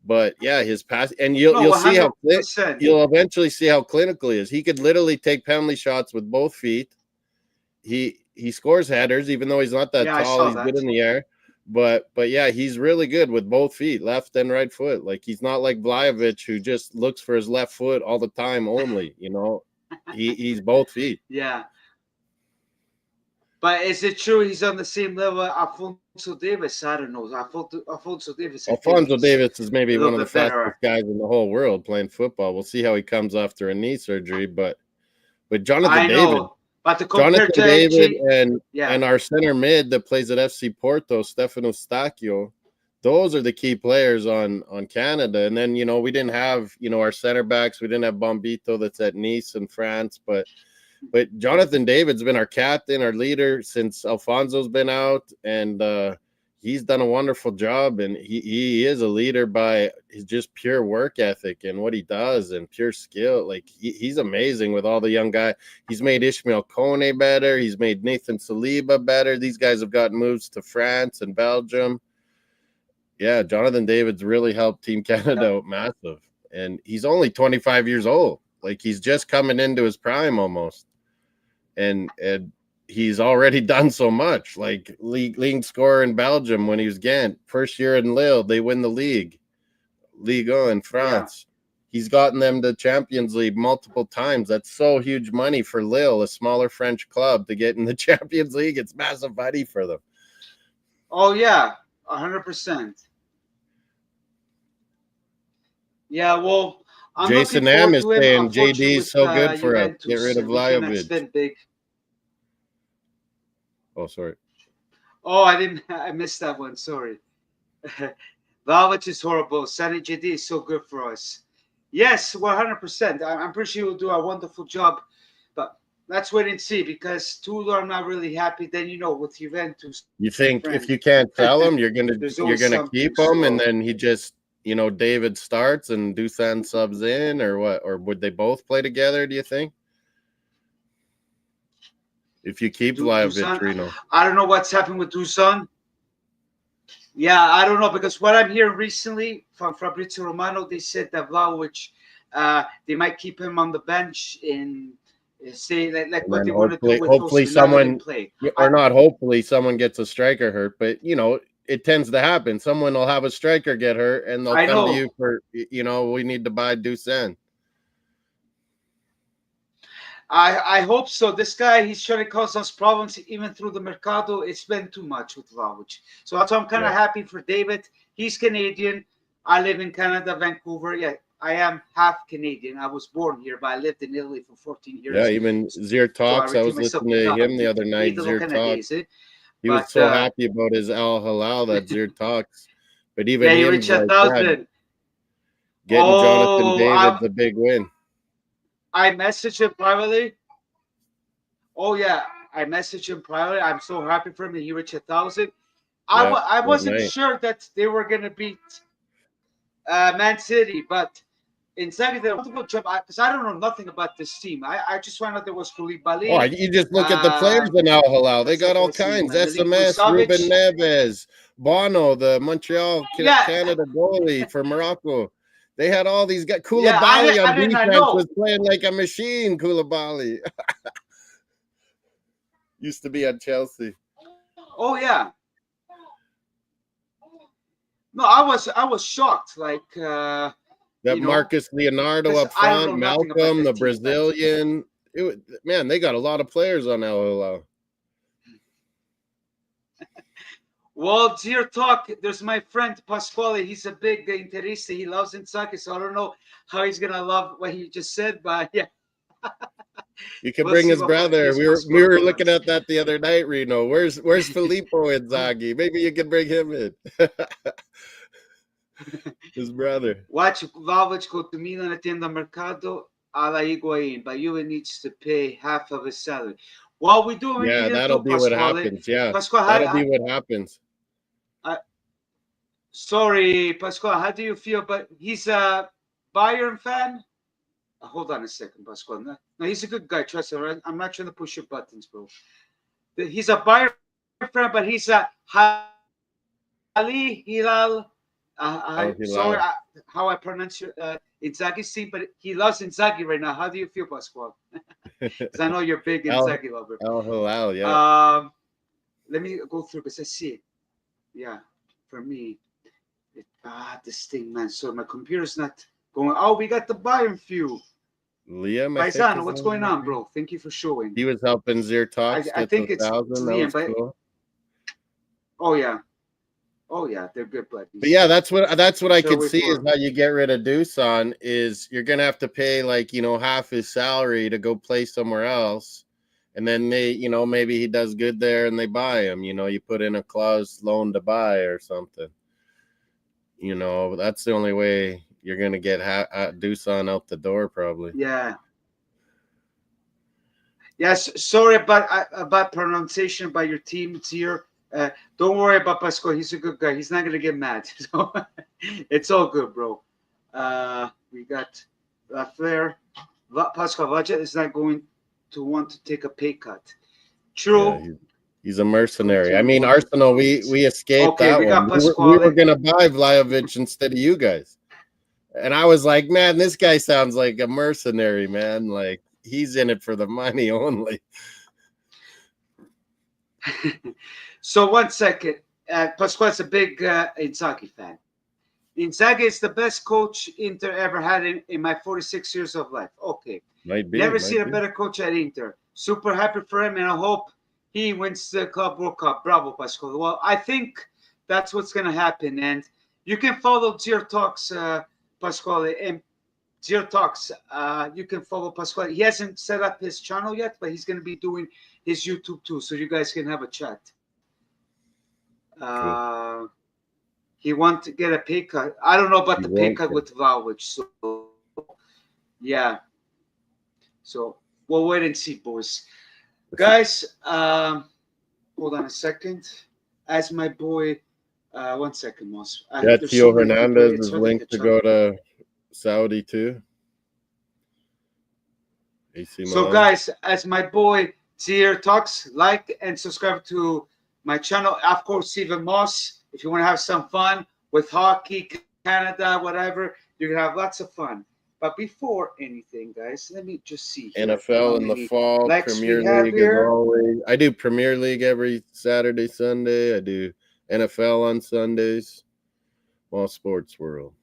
But yeah, his pass, and you'll see how 100%. you'll eventually see how clinical he is. He could literally take penalty shots with both feet. He scores headers, even though he's not that Yeah, I tall. saw He's good that. in the air. But yeah, he's really good with both feet, left and right foot. Like, he's not like Vlahovic, who just looks for his left foot all the time only. He's both feet. Yeah. But is it true he's on the same level as Alfonso Davis? I don't know. Alfonso Davis, I think Alfonso he's Davis is maybe a one little of the bit fastest better. guys in the whole world playing football. We'll see how he comes after a knee surgery, but I know. But to compare Jonathan to David LG, yeah. and our center mid that plays at FC Porto, Stefano Stacchio, those are the key players on Canada. And then, we didn't have, our center backs. We didn't have Bombito that's at Nice in France. But Jonathan David's been our captain, our leader since Alfonso's been out. And he's done a wonderful job. And he is a leader by his just pure work ethic and what he does and pure skill. Like, he's amazing with all the young guys. He's made Ishmael Kone better. He's made Nathan Saliba better. These guys have gotten moves to France and Belgium. Yeah, Jonathan David's really helped Team Canada out massive. And he's only 25 years old. Like, he's just coming into his prime almost. And he's already done so much. Like, league scorer in Belgium when he was Ghent. First year in Lille, they win the league. Ligue 1 in France. Yeah. He's gotten them to Champions League multiple times. That's so huge money for Lille, a smaller French club, to get in the Champions League. It's massive money for them. Oh yeah, 100%. Yeah, well, I'm looking Jason M forward is to him. saying Unfortunately, JD is with so good for us. Get Juventus, rid of we cannot Vlahovic. spend big. Oh, sorry. Oh, I didn't. I missed that one. Sorry. Vlahovic is horrible. Sani JD is so good for us. Yes, 100%. I'm pretty sure he'll do a wonderful job, but let's wait and see because two are not really happy. Then with Juventus, You my think if friend, you can't sell him, there's you're always gonna something. keep him, and So then he just David starts and Dusan subs in, or what? Or would they both play together? Do you think? If you keep Vlahovic, Dusan, Rino. I don't know what's happened with Dusan. Yeah, I don't know because what I'm hearing recently from Fabrizio Romano, they said that Vlahovic, they might keep him on the bench and say like And what then they want to do with hopefully Osimhen, not let him someone, play. or not hopefully someone gets a striker hurt, but it tends to happen. Someone will have a striker get hurt, and they'll I come to know. you for we need to buy Dusan. I hope so. This guy, he's trying to cause us problems even through the Mercado. It's been too much with Vlahovic. So that's why I'm kind of Yeah. happy for David. He's Canadian. I live in Canada, Vancouver. Yeah, I am half Canadian. I was born here, but I lived in Italy for 14 Yeah, years. even Zier So I talks. I retain was myself listening to him the other night. Italo Zier talks. Canadese. He was But so happy about his Al Halal that Zier talks. But even yeah, he him's reached a like, yeah, thousand. getting Jonathan Oh, David's a big win. I messaged him privately. Oh yeah, I messaged him privately. I'm so happy for him that he reached 1,000. Yeah, I that wasn't night. sure that they were gonna beat Man City, but in second, I want to go jump because I don't know nothing about this team. I just found out there was Oh, Koulibaly. you just look at the players in Al Halal. They What's got that all guy's name? kinds. Milinkovic SMS, Ruben Savic. Neves, Bono, the Montreal Yeah, Canada goalie for Morocco. They had all these guys. yeah. Koulibaly I on did not defense know. was playing like a machine. Koulibaly used to be at Chelsea. Oh yeah. No, I was shocked. Like That Marcus Leonardo because up I don't front, know nothing about Malcolm, that the team. But Brazilian. Man, they got a lot of players on Al Hilal. well, dear talk, there's my friend Pasquale. He's a big Interista. He loves Inzaghi, so I don't know how he's gonna love what he just said, but yeah, You can we'll bring see his what brother. Portuguese We Pasquale were looking wants. at that the other night, Reno. Where's Filippo Inzaghi? Maybe you can bring him in. His brother. Watch Vlahovic go to Milan at the end of Mercado a la Higuain, but Juve needs to pay half of his salary. Well, we do what we Yeah, need to that'll do, be what Pasquale. happens. Yeah, Pasquale, that'll be what happens. sorry, Pasquale, how do you feel? But he's a Bayern fan. Hold on a second, Pasquale. No, he's a good guy. Trust me. Right? I'm not trying to push your buttons, bro. He's a Bayern fan, but he's a Ali Hilal. Al Sorry Hilal. how I pronounce Inzaghi's team, but he loves Inzaghi right now. How do you feel, Pasquale? Because I know you're a big Al Inzaghi lover. Hilal. Yeah. Let me go through because I see it. Yeah, for me, this thing, man. So my computer's not going. Oh, we got the Bayern few. Liam, I think Paisano, his what's name going on, maybe. bro? Thank you for showing. He was helping Zier Talks I get to think it's 1,000. That Liam, was but cool. oh yeah, they're good buddies. But yeah, that's what I Shall could we see is for? how you get rid of Dusan is you're gonna have to pay like half his salary to go play somewhere else, and then they maybe he does good there and they buy him. You put in a clause loan to buy or something. That's the only way you're gonna get Dusan out the door probably. Yeah. Yes. Sorry about pronunciation by your team. It's here. Don't worry about Pasco. He's a good guy. He's not gonna get mad. So it's all good, bro. We got Flair. Pascal Vaja is not going to want to take a pay cut. True. Yeah, he's a mercenary. I Continue mean, going to Arsenal, comments. we escaped Okay, that we one. got We were Pasquale. gonna buy Vlahovic instead of you guys. And I was like, man, this guy sounds like a mercenary, man. Like he's in it for the money only. So 1 second. Pasquale's a big Inzaghi fan. Inzaghi is the best coach Inter ever had in my 46 years of life. Okay. Might Never be. seen a better coach at Inter. Super happy for him, and I hope he wins the Club World Cup. Bravo, Pasquale. Well, I think that's what's going to happen. And you can follow Dear Talks, Pasquale, and Dear Talks. You can follow Pasquale. He hasn't set up his channel yet, but he's going to be doing his YouTube too, so you guys can have a chat. Cool. He wants to get a pay cut. I don't know about He the pay won't cut get- with Vlahovic. So, yeah. So we'll wait and see, boys. Guys, hold on a second. As my boy, 1 second, Moss. Yeah, There's Theo so many people. Hernandez It's is hard to linked to catch go up. to Saudi too. AC So, Milan. guys, as my boy Zier talks, like and subscribe to my channel. Of course, Stephen Moss. If you want to have some fun with hockey, Canada, whatever, you can have lots of fun. But before anything, guys, let me just see here how NFL in the many fall, likes Premier we have League as here. always. I do Premier League every Saturday, Sunday. I do NFL on Sundays. All sports world.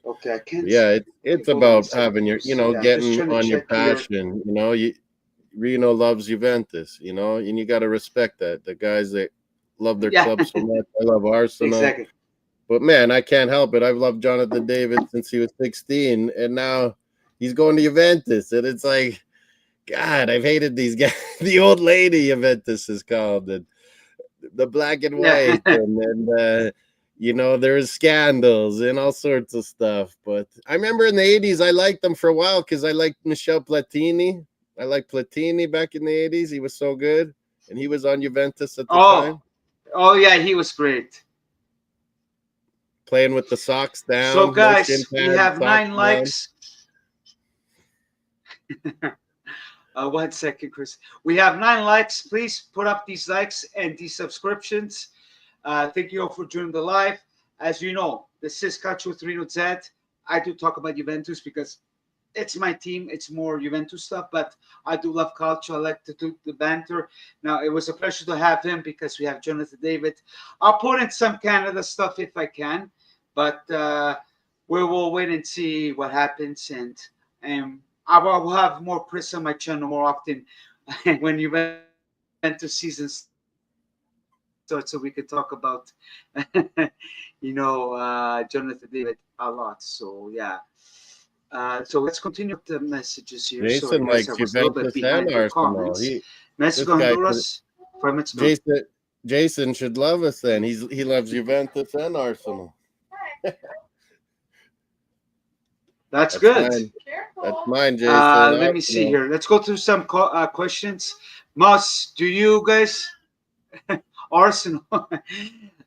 Okay, I can't. Yeah, it's Hold on a about second, having your, boys. you know, Yeah, I'm just getting trying to on your check here. passion. You know, Reno loves Juventus, you know, and you got to respect that. The guys that love their Yeah. club so much. I love Arsenal. Exactly. But man, I can't help it. I've loved Jonathan David since he was 16, and now he's going to Juventus. And it's like, God, I've hated these guys. The old lady Juventus is called, and the black and white, Yeah. and you know, there's scandals and all sorts of stuff. But I remember in the 80s, I liked them for a while because I liked Michel Platini. I liked Platini back in the 80s. He was so good, and he was on Juventus at the time, Oh yeah, he was great. playing with the socks So, down, no shin guys, we pads, have socks 9 down. likes. 1 second, Chris. We have 9 likes. Please put up these likes and these subscriptions. Thank you all for joining the live. As you know, this is Calcio with Rino Z. I do talk about Juventus because it's my team. It's more Juventus stuff, but I do love Calcio. I like to do the banter. Now, it was a pleasure to have him because we have Jonathan David. I'll put in some Canada stuff if I can, but we will wait and see what happens. And I will have more Chris on my channel more often when Juventus season starts, so we can talk about, Jonathan David a lot. So yeah. So let's continue with the messages here. Sorry, Jason guys, I likes was a little bit Juventus and behind the Arsenal. comments. This Mexico, guy, Honduras, from Mexico. Jason should love us then. He loves Juventus and Arsenal. That's good. Mine. That's mine, Jason. Let me see here. Let's go through some questions. Moss, do you guys Arsenal?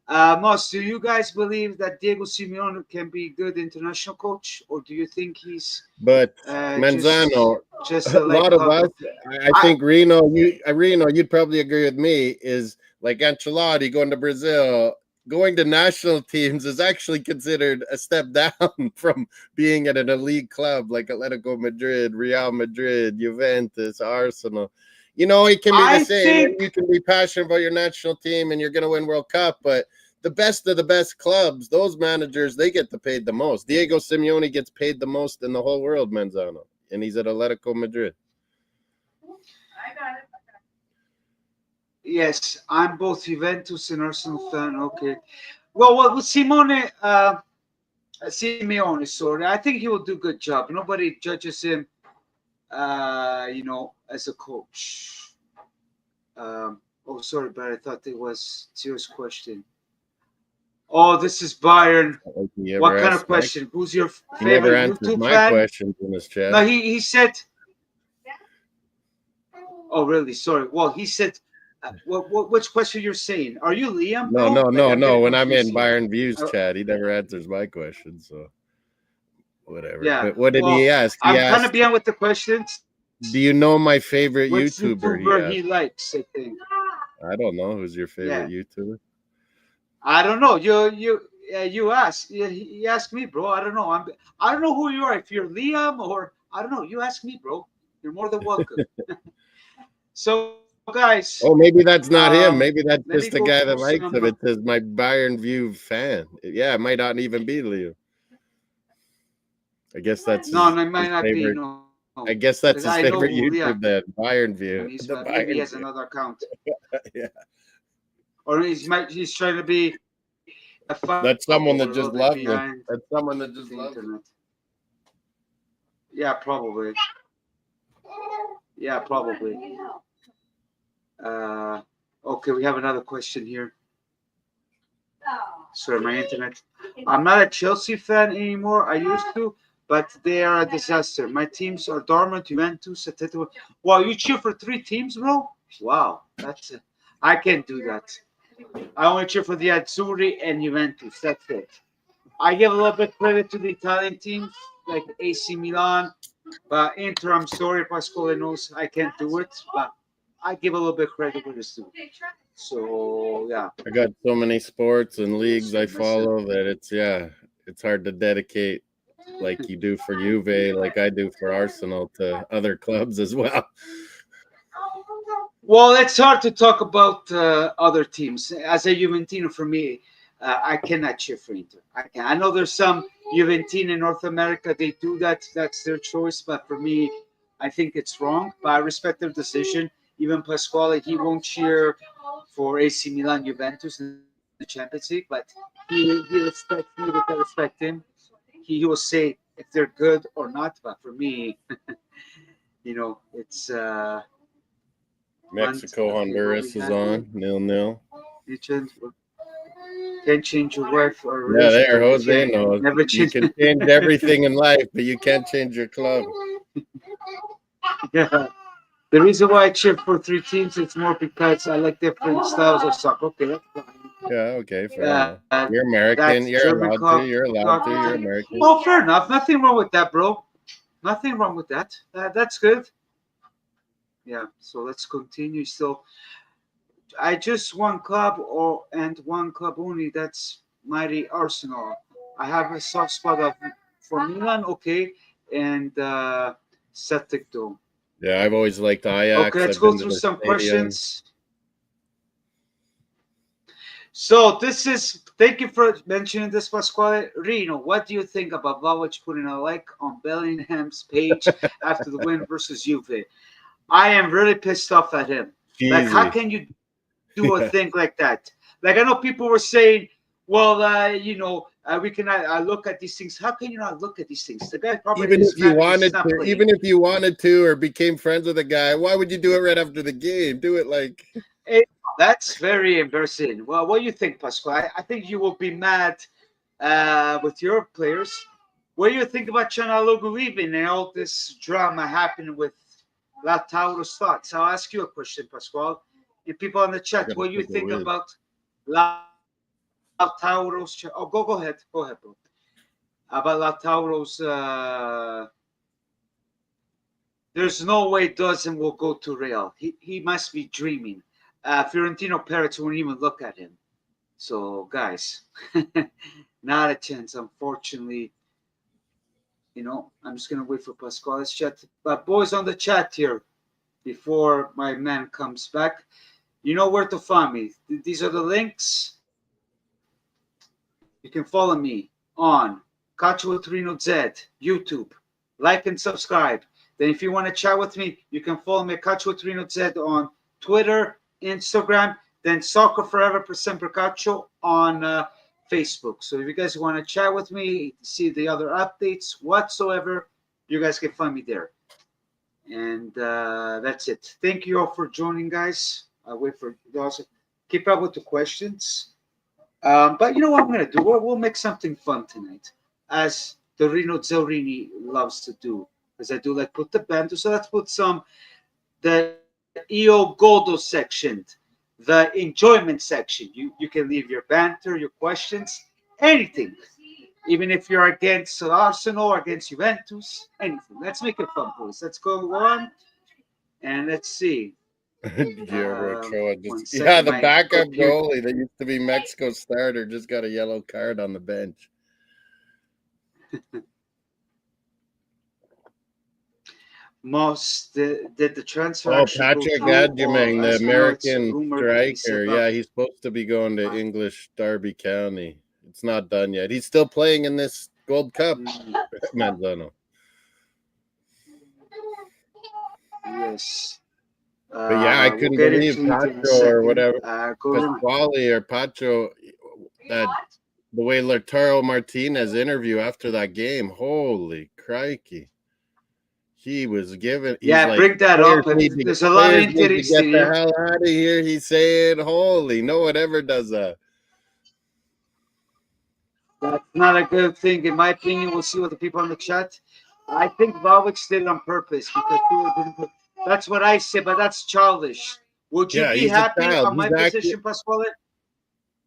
Moss, do you guys believe that Diego Simeone can be a good international coach, or do you think he's But Manzano, just a lot of us, I think Reno, you'd probably agree with me, is like Ancelotti going to Brazil. Going to national teams is actually considered a step down from being at an elite club like Atletico Madrid, Real Madrid, Juventus, Arsenal. You know, it can be the same. You can be passionate about your national team and you're going to win World Cup, but the best of the best clubs, those managers, they get paid the most. Diego Simeone gets paid the most in the whole world, Manzano, and he's at Atletico Madrid. I got it. Yes, I'm both Juventus and Arsenal fan. Okay. Well, Simeone, sorry. I think he will do a good job. Nobody judges him, as a coach. Sorry, but I thought it was a serious question. Oh, this is Byron. What kind of question? Who's your favorite YouTube fan? Questions in this chat. No, he said. Oh, really? Sorry. Well, he said. Which question you're saying? Are you Liam? No. When I'm in Byron Views chat, he never answers my questions. So whatever. Yeah. But what did he ask? I'm kind of behind with the questions. Do you know my favorite YouTuber he likes? I think. I don't know. Who's your favorite YouTuber? I don't know. You ask. He asked me, bro. I don't know. I don't know who you are. If you're Liam or I don't know. You ask me, bro. You're more than welcome. So, guys. Oh, maybe that's not him. Maybe that's just the guy that likes him. It says my Bayern View fan. Yeah, it might not even be Liam. I guess that's no, it might not be. No. I guess that's his I know favorite who YouTube, then Bayern View. is, The but maybe he Bayern has View. another account. Yeah. Or he's trying to be a That's someone that a little just bit loves him. behind That's someone that just the loves him. internet. Yeah, probably. Yeah, probably. Okay, we have another question here. Sorry, my internet. I'm not a Chelsea fan anymore. I used to, but they are a disaster. My teams are Dortmund, Juventus, Atletico. Wow, you cheer for 3 teams, bro? Wow, I can't do that. I only cheer for the Azzurri and Juventus. That's it. I give a little bit credit to the Italian teams like AC Milan, but Inter. I'm sorry, Pasquale knows I can't do it, but I give a little bit credit where it's due. So yeah. I got so many sports and leagues I follow that it's hard to dedicate like you do for Juve, like I do for Arsenal, to other clubs as well. Well, it's hard to talk about other teams. As a Juventino, for me, I cannot cheer for Inter. I can. I know there's some Juventino in North America. They do that. That's their choice. But for me, I think it's wrong. But I respect their decision. Even Pasquale, he won't cheer for AC Milan, Juventus in the Champions League. But he respects me because I respect him. He will say if they're good or not. But for me, it's. Mexico, Honduras is on 0-0. Can't change your wife or Yeah, there, relationship. Jose knows. Never You change. can change everything in life, but you can't change your club. Yeah. The reason why I cheer for 3 teams is more because I like different styles of soccer. Okay, that's fine. Yeah, okay, fair enough. You're That's American. You're German allowed club. to. You're allowed to. You're American. Oh, fair enough. Nothing wrong with that, bro. Nothing wrong with that. That's good. Yeah. So let's continue. So I just one club and one club only. That's mighty Arsenal. I have a soft spot for Milan, okay, and Celtic Dome. Yeah, I've always liked Okay, Ajax. let's I've go been to through the some stadium. questions. So this is thank you for mentioning this, Pasquale. Rino, what do you think about Vlahovic putting a like on Bellingham's page after the win versus Juve? I am really pissed off at him. Like, how Cheesy. can you do a thing like that? Like, I know people were saying, well, we can look at these things. How can you not look at these things? The guy probably Even is if you mad because he's wanted not to, playing. even if you wanted to, or became friends with a guy, why would you do it right after the game? Do it like. Hey, that's very embarrassing. Well, what do you think, Pasquale? I think you will be mad with your players. What do you think about Chanalogu leaving and all this drama happening with Lautauro's thoughts? I'll ask you a question, Pasquale. And people on the chat, what do you think about Lautauro's? Oh, go ahead, bro. About Lautauro's. There's no way Dozen will go to Real. He must be dreaming. Fiorentino Perez won't even look at him. So, guys, not a chance, unfortunately. I'm just going to wait for Pasquale's chat. But, boys on the chat here, before my man comes back, you know where to find me. These are the links. You can follow me on Calcio with Rino Z, YouTube. Like and subscribe. Then if you want to chat with me, you can follow me at Calcio with Rino Z on Twitter, Instagram, then Soccer Forever per Sempre Calcio on Facebook. So if you guys want to chat with me, see the other updates whatsoever, you guys can find me there. And that's it. Thank you all for joining, guys. I'll wait for you also. Keep up with the questions. But you know what I'm going to do? We'll make something fun tonight, as the Rino Zaurini loves to do, because I do like put the band. So let's put the Io Godo section, the enjoyment section. You can leave your banter, your questions, anything. Even if you're against Arsenal or against Juventus, anything. Let's make it fun, boys. Let's go on and let's see. The backup goalie that used to be Mexico's starter just got a yellow card on the bench. Did the transfer? Oh, Patrick Adjumang, the American striker. Yeah, he's supposed to be going to English Derby County. It's not done yet. He's still playing in this Gold Cup, Manzano. Yes. But yeah, I We'll couldn't get believe into it in a Pacho or second. whatever, Go. Pasquale or Pacho, that the way Lautaro Martinez interview after that game, holy crikey. He was given, he's Yeah, like, bring that up. There's a lot of players need to interest get in the here. hell out of here. He's saying, holy, no one ever does that. That's not a good thing, in my opinion. We'll see what the people in the chat. I think Vlahovic did it on purpose because people didn't put. That's what I say, but that's childish. Would you Yeah, be he's a happy child. on my position, Pasquale?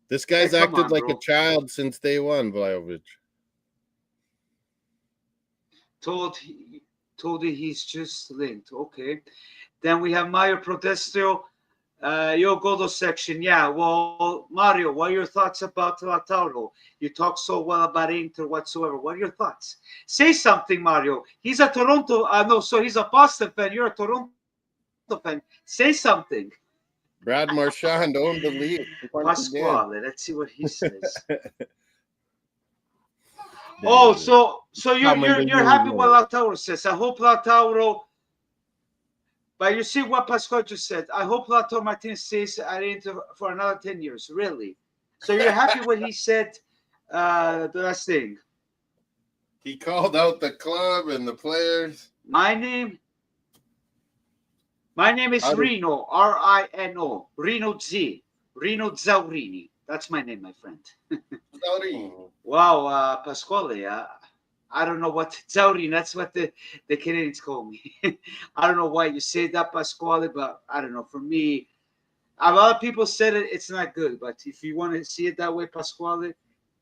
This Hey, guy's come acted on, like a bro. child since day one, Vlahovic. Told you he's just linked. Okay. Then we have Mario Protestio. Your Godo section. Yeah, well, Mario, what are your thoughts about Lautaro? You talk so well about Inter whatsoever. What are your thoughts? Say something, Mario. He's a Toronto. No, so he's a Boston fan. You're a Toronto fan. Say something. Brad Marchand owned the league once again. Pasquale, let's see what he says. Oh, David. so Coming to you're you, happy what man. Lautaro says. I hope Lautaro. But you see what Pasquale just said. I hope Lautaro Martinez stays at Inter for another 10 years. Really? So you're happy what he said? The last thing. He called out the club and the players. My name is Rino. Rino. Rino Z. Rino Zaurini. That's my name, my friend. Wow, Pasquale. I don't know what Zaurini. That's what the Canadians call me. I don't know why you say that, Pasquale, but I don't know. For me, a lot of people said it. It's not good, but if you want to see it that way, Pasquale,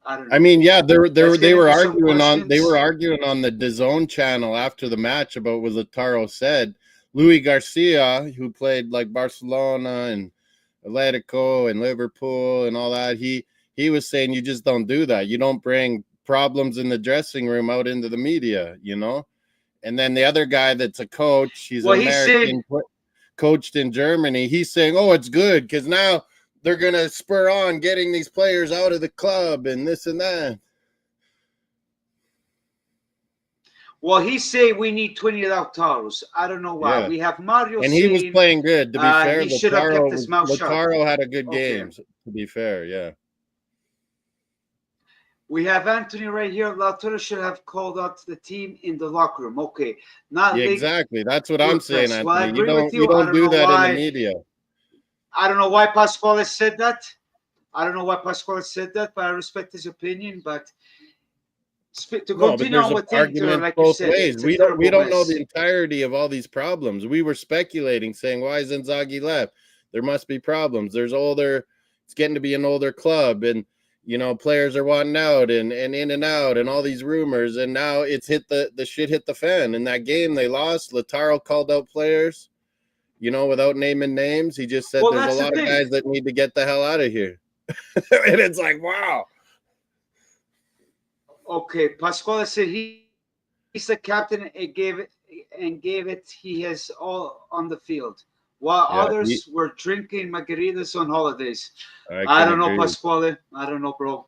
I don't know. I mean, yeah, they were arguing on the DAZN channel after the match about what Lautaro said. Louis Garcia, who played like Barcelona and Atletico and Liverpool and all that, he was saying you just don't do that. You don't bring problems in the dressing room out into the media, you know. And then the other guy that's a coach, he's American, coached in Germany. He's saying, "Oh, it's good because now they're gonna spur on getting these players out of the club and this and that." Well, he's saying we need 20 Lautaros. I don't know why. Yeah. We have Mario and saying, he was playing good. To be fair, he should have kept his mouth shut. Lautaro had a good game. To be fair, yeah. We have Anthony right here. Lautaro should have called out the team in the locker room. Okay, not exactly. That's what I'm saying, Anthony. Well, I agree with you. You don't do that in the media. I don't know why Pasquale said that. But I respect his opinion. But to continue on with Inter, like you said, ways. We don't know the entirety of all these problems. We were speculating, saying, why is Inzaghi left? There must be problems. There's older. It's getting to be an older club, and you know, players are wanting out and in and out and all these rumors. And now it's the shit hit the fan. In that game they lost, Lautaro called out players, you know, without naming names. He just said there's a lot of guys that need to get the hell out of here. And it's like, wow. Okay, Pasquale said he's the captain and gave it. He has all on the field, while others were drinking margaritas on holidays. I don't know, Pasquale. I don't know, bro.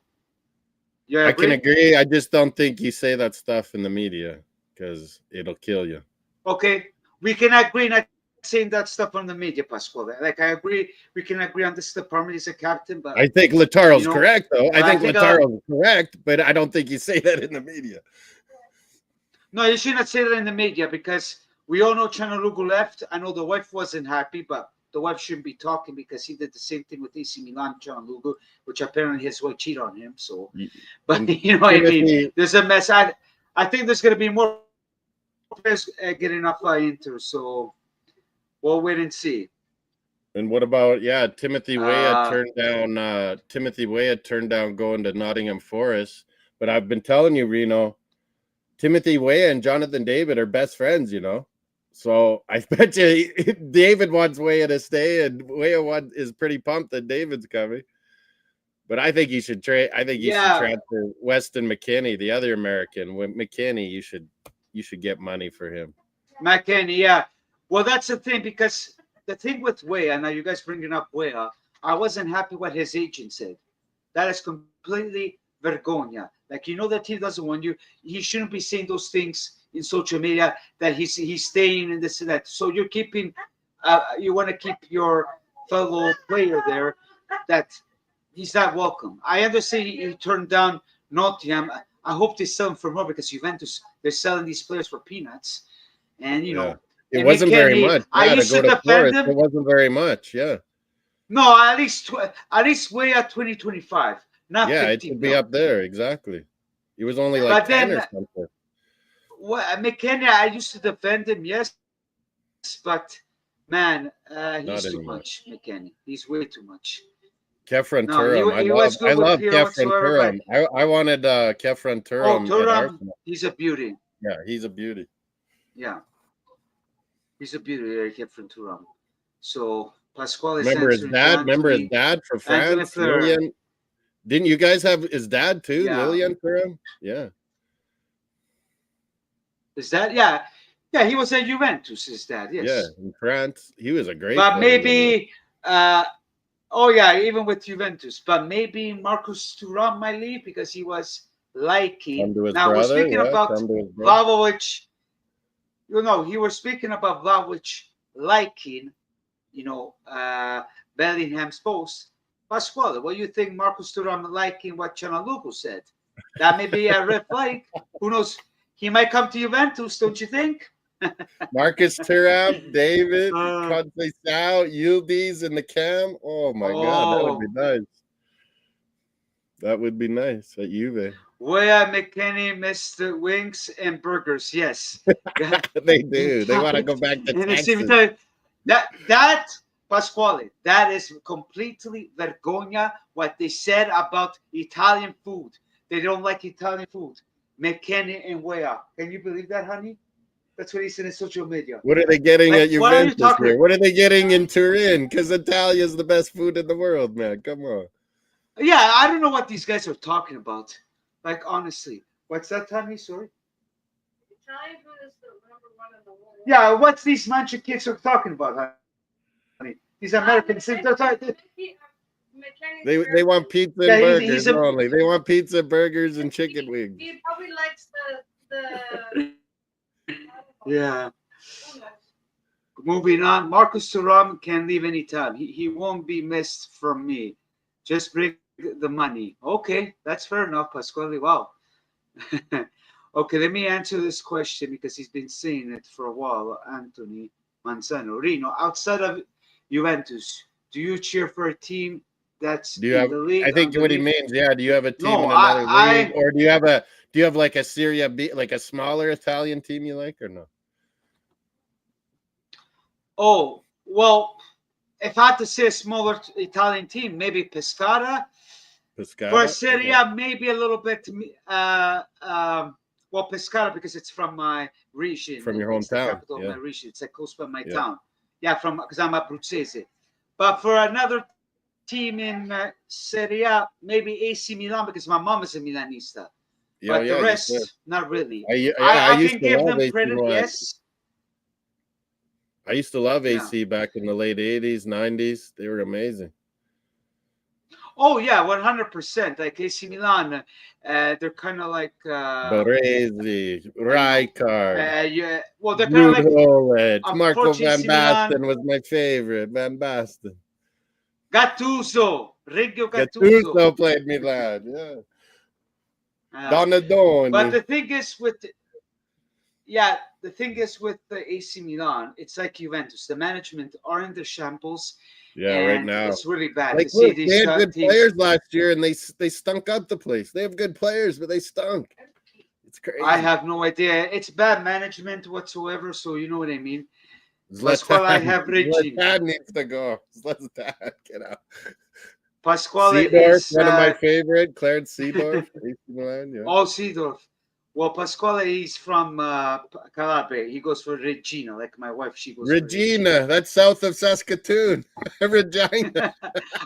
I can agree. I just don't think you say that stuff in the media because it'll kill you. Okay, we can agree not saying that stuff on the media, Pasquale. Like, I agree. We can agree on this department. He's a captain, but I think Lautaro's correct, though. I think Lautaro's correct, but I don't think you say that in the media. No, you should not say that in the media because we all know Cianluca left. I know the wife wasn't happy, but the wife shouldn't be talking because he did the same thing with AC Milan, Cianluca, which apparently his wife cheated on him. So, but you know what I mean? There's a mess. I think there's going to be more players getting off by Inter. So we'll wait and see. And what about Timothy Weah turned down going to Nottingham Forest. But I've been telling you, Reno, Timothy Weah and Jonathan David are best friends, you know. So I bet you David wants Weah to stay, and Weah is pretty pumped that David's coming. But I think you should trade. I think you should transfer Weston McKennie, the other American. With McKennie, you should get money for him. McKennie, yeah. Well, that's the thing because the thing with Weah, now you guys bringing up Weah, I wasn't happy what his agent said. That is completely vergogna. Like, you know that team doesn't want you. He shouldn't be saying those things in social media that he's staying in this and that. So you're keeping, you want to keep your fellow player there that he's not welcome. I understand he turned down Nottingham. I hope they sell him for more because Juventus, they're selling these players for peanuts. And, you know, it wasn't very much. I used to go to defend Forest, him. it wasn't very much. Yeah. No, at least way at 2025. Not yeah, 50 it should be mil. up there. Exactly. He was only like 10 or something. Well, McKenna, I used to defend him, yes, but man, he's too much, McKenna. He's way too much. Kefren No, Turam. I love Kefren Turam. I wanted Kefren Turam. Oh, Turam, he's a beauty. Yeah, he's a beauty. Yeah, he's a beauty, Kefren Turam. So Pasquale. Remember his dad for France, Lilian. Didn't you guys have his dad too, Lilian Turam? Yeah. Is that yeah? He was at Juventus. His dad, yes. Yeah, in France, he was a great. But maybe. Oh yeah, even with Juventus, but maybe Marcus Thuram might leave because he was liking. Now we're speaking about Vlahovic. You know, he was speaking about Vlahovic liking, you know, Bellingham's post. Pasquale, what do you think Marcus Thuram liking what Cianluca said? That may be a red flag. Who knows? He might come to Juventus, don't you think? Marcus Thuram, David, Conceição, Yildiz in the cam. Oh my God, that would be nice. That would be nice at Juve. Where McKenny missed the wings and burgers, yes. They do. They want to go back to Texas. That Pasquale, that is completely vergogna what they said about Italian food. They don't like Italian food. McKenny and Wea. Can you believe that, honey? That's what he said in social media. What are they getting at Juventus here? What are they getting in Turin? Because Italia is the best food in the world, man. Come on. Yeah, I don't know what these guys are talking about. Like, honestly. What's that, Tommy? Sorry? Italian food is the number one in the world. Yeah, what's these mancha kids are talking about, honey? These Americans. They want pizza and burgers only. They want pizza, burgers, and chicken wings. He probably likes the yeah. Moving on. Marcus Thuram can leave anytime. He won't be missed from me. Just bring the money. Okay, that's fair enough, Pasquale. Wow. Okay, let me answer this question because he's been saying it for a while. Anthony Manzano. Rino, outside of Juventus, do you cheer for a team that's in the league? I think what he means, yeah. Do you have a team in another league, or do you have like a Serie B, like a smaller Italian team you like, or no? Oh, well, if I had to say a smaller Italian team, maybe Pescara. For Serie, maybe a little bit. Well, Pescara because it's from my region. From your hometown. It's the capital of my region. It's close by my town. Yeah, because I'm Abruzzese. But for another team in Serie A, maybe AC Milan because my mom is a Milanista. But the rest, not really. I can give them credit, yes. I used to love AC back in the late 80s, 90s. They were amazing. Oh, yeah, 100%. Like AC Milan, they're kind of like... Baresi, Rijkaard, well, they're kind of like... Marco Van Basten was my favorite. Van Basten. Gattuso. Reggio Gattuso. Gattuso played Milan, yeah. Donadoni. But the thing is with... the thing is with the AC Milan, it's like Juventus. The management are in the shambles. Yeah, right now it's really bad. Like, look, they had good players last year, and they stunk up the place. They have good players, but they stunk. It's crazy. I have no idea. It's bad management whatsoever. So you know what I mean. Pasquale needs to go. Zlatan, get out. Pasquale Seedorf, is one of my favorite. Clarence Seedorf. Oh, Seedorf. Well, Pasquale, he's from Calabria. He goes for Regina, like my wife. She goes Regina. For Regina. That's south of Saskatoon. Regina.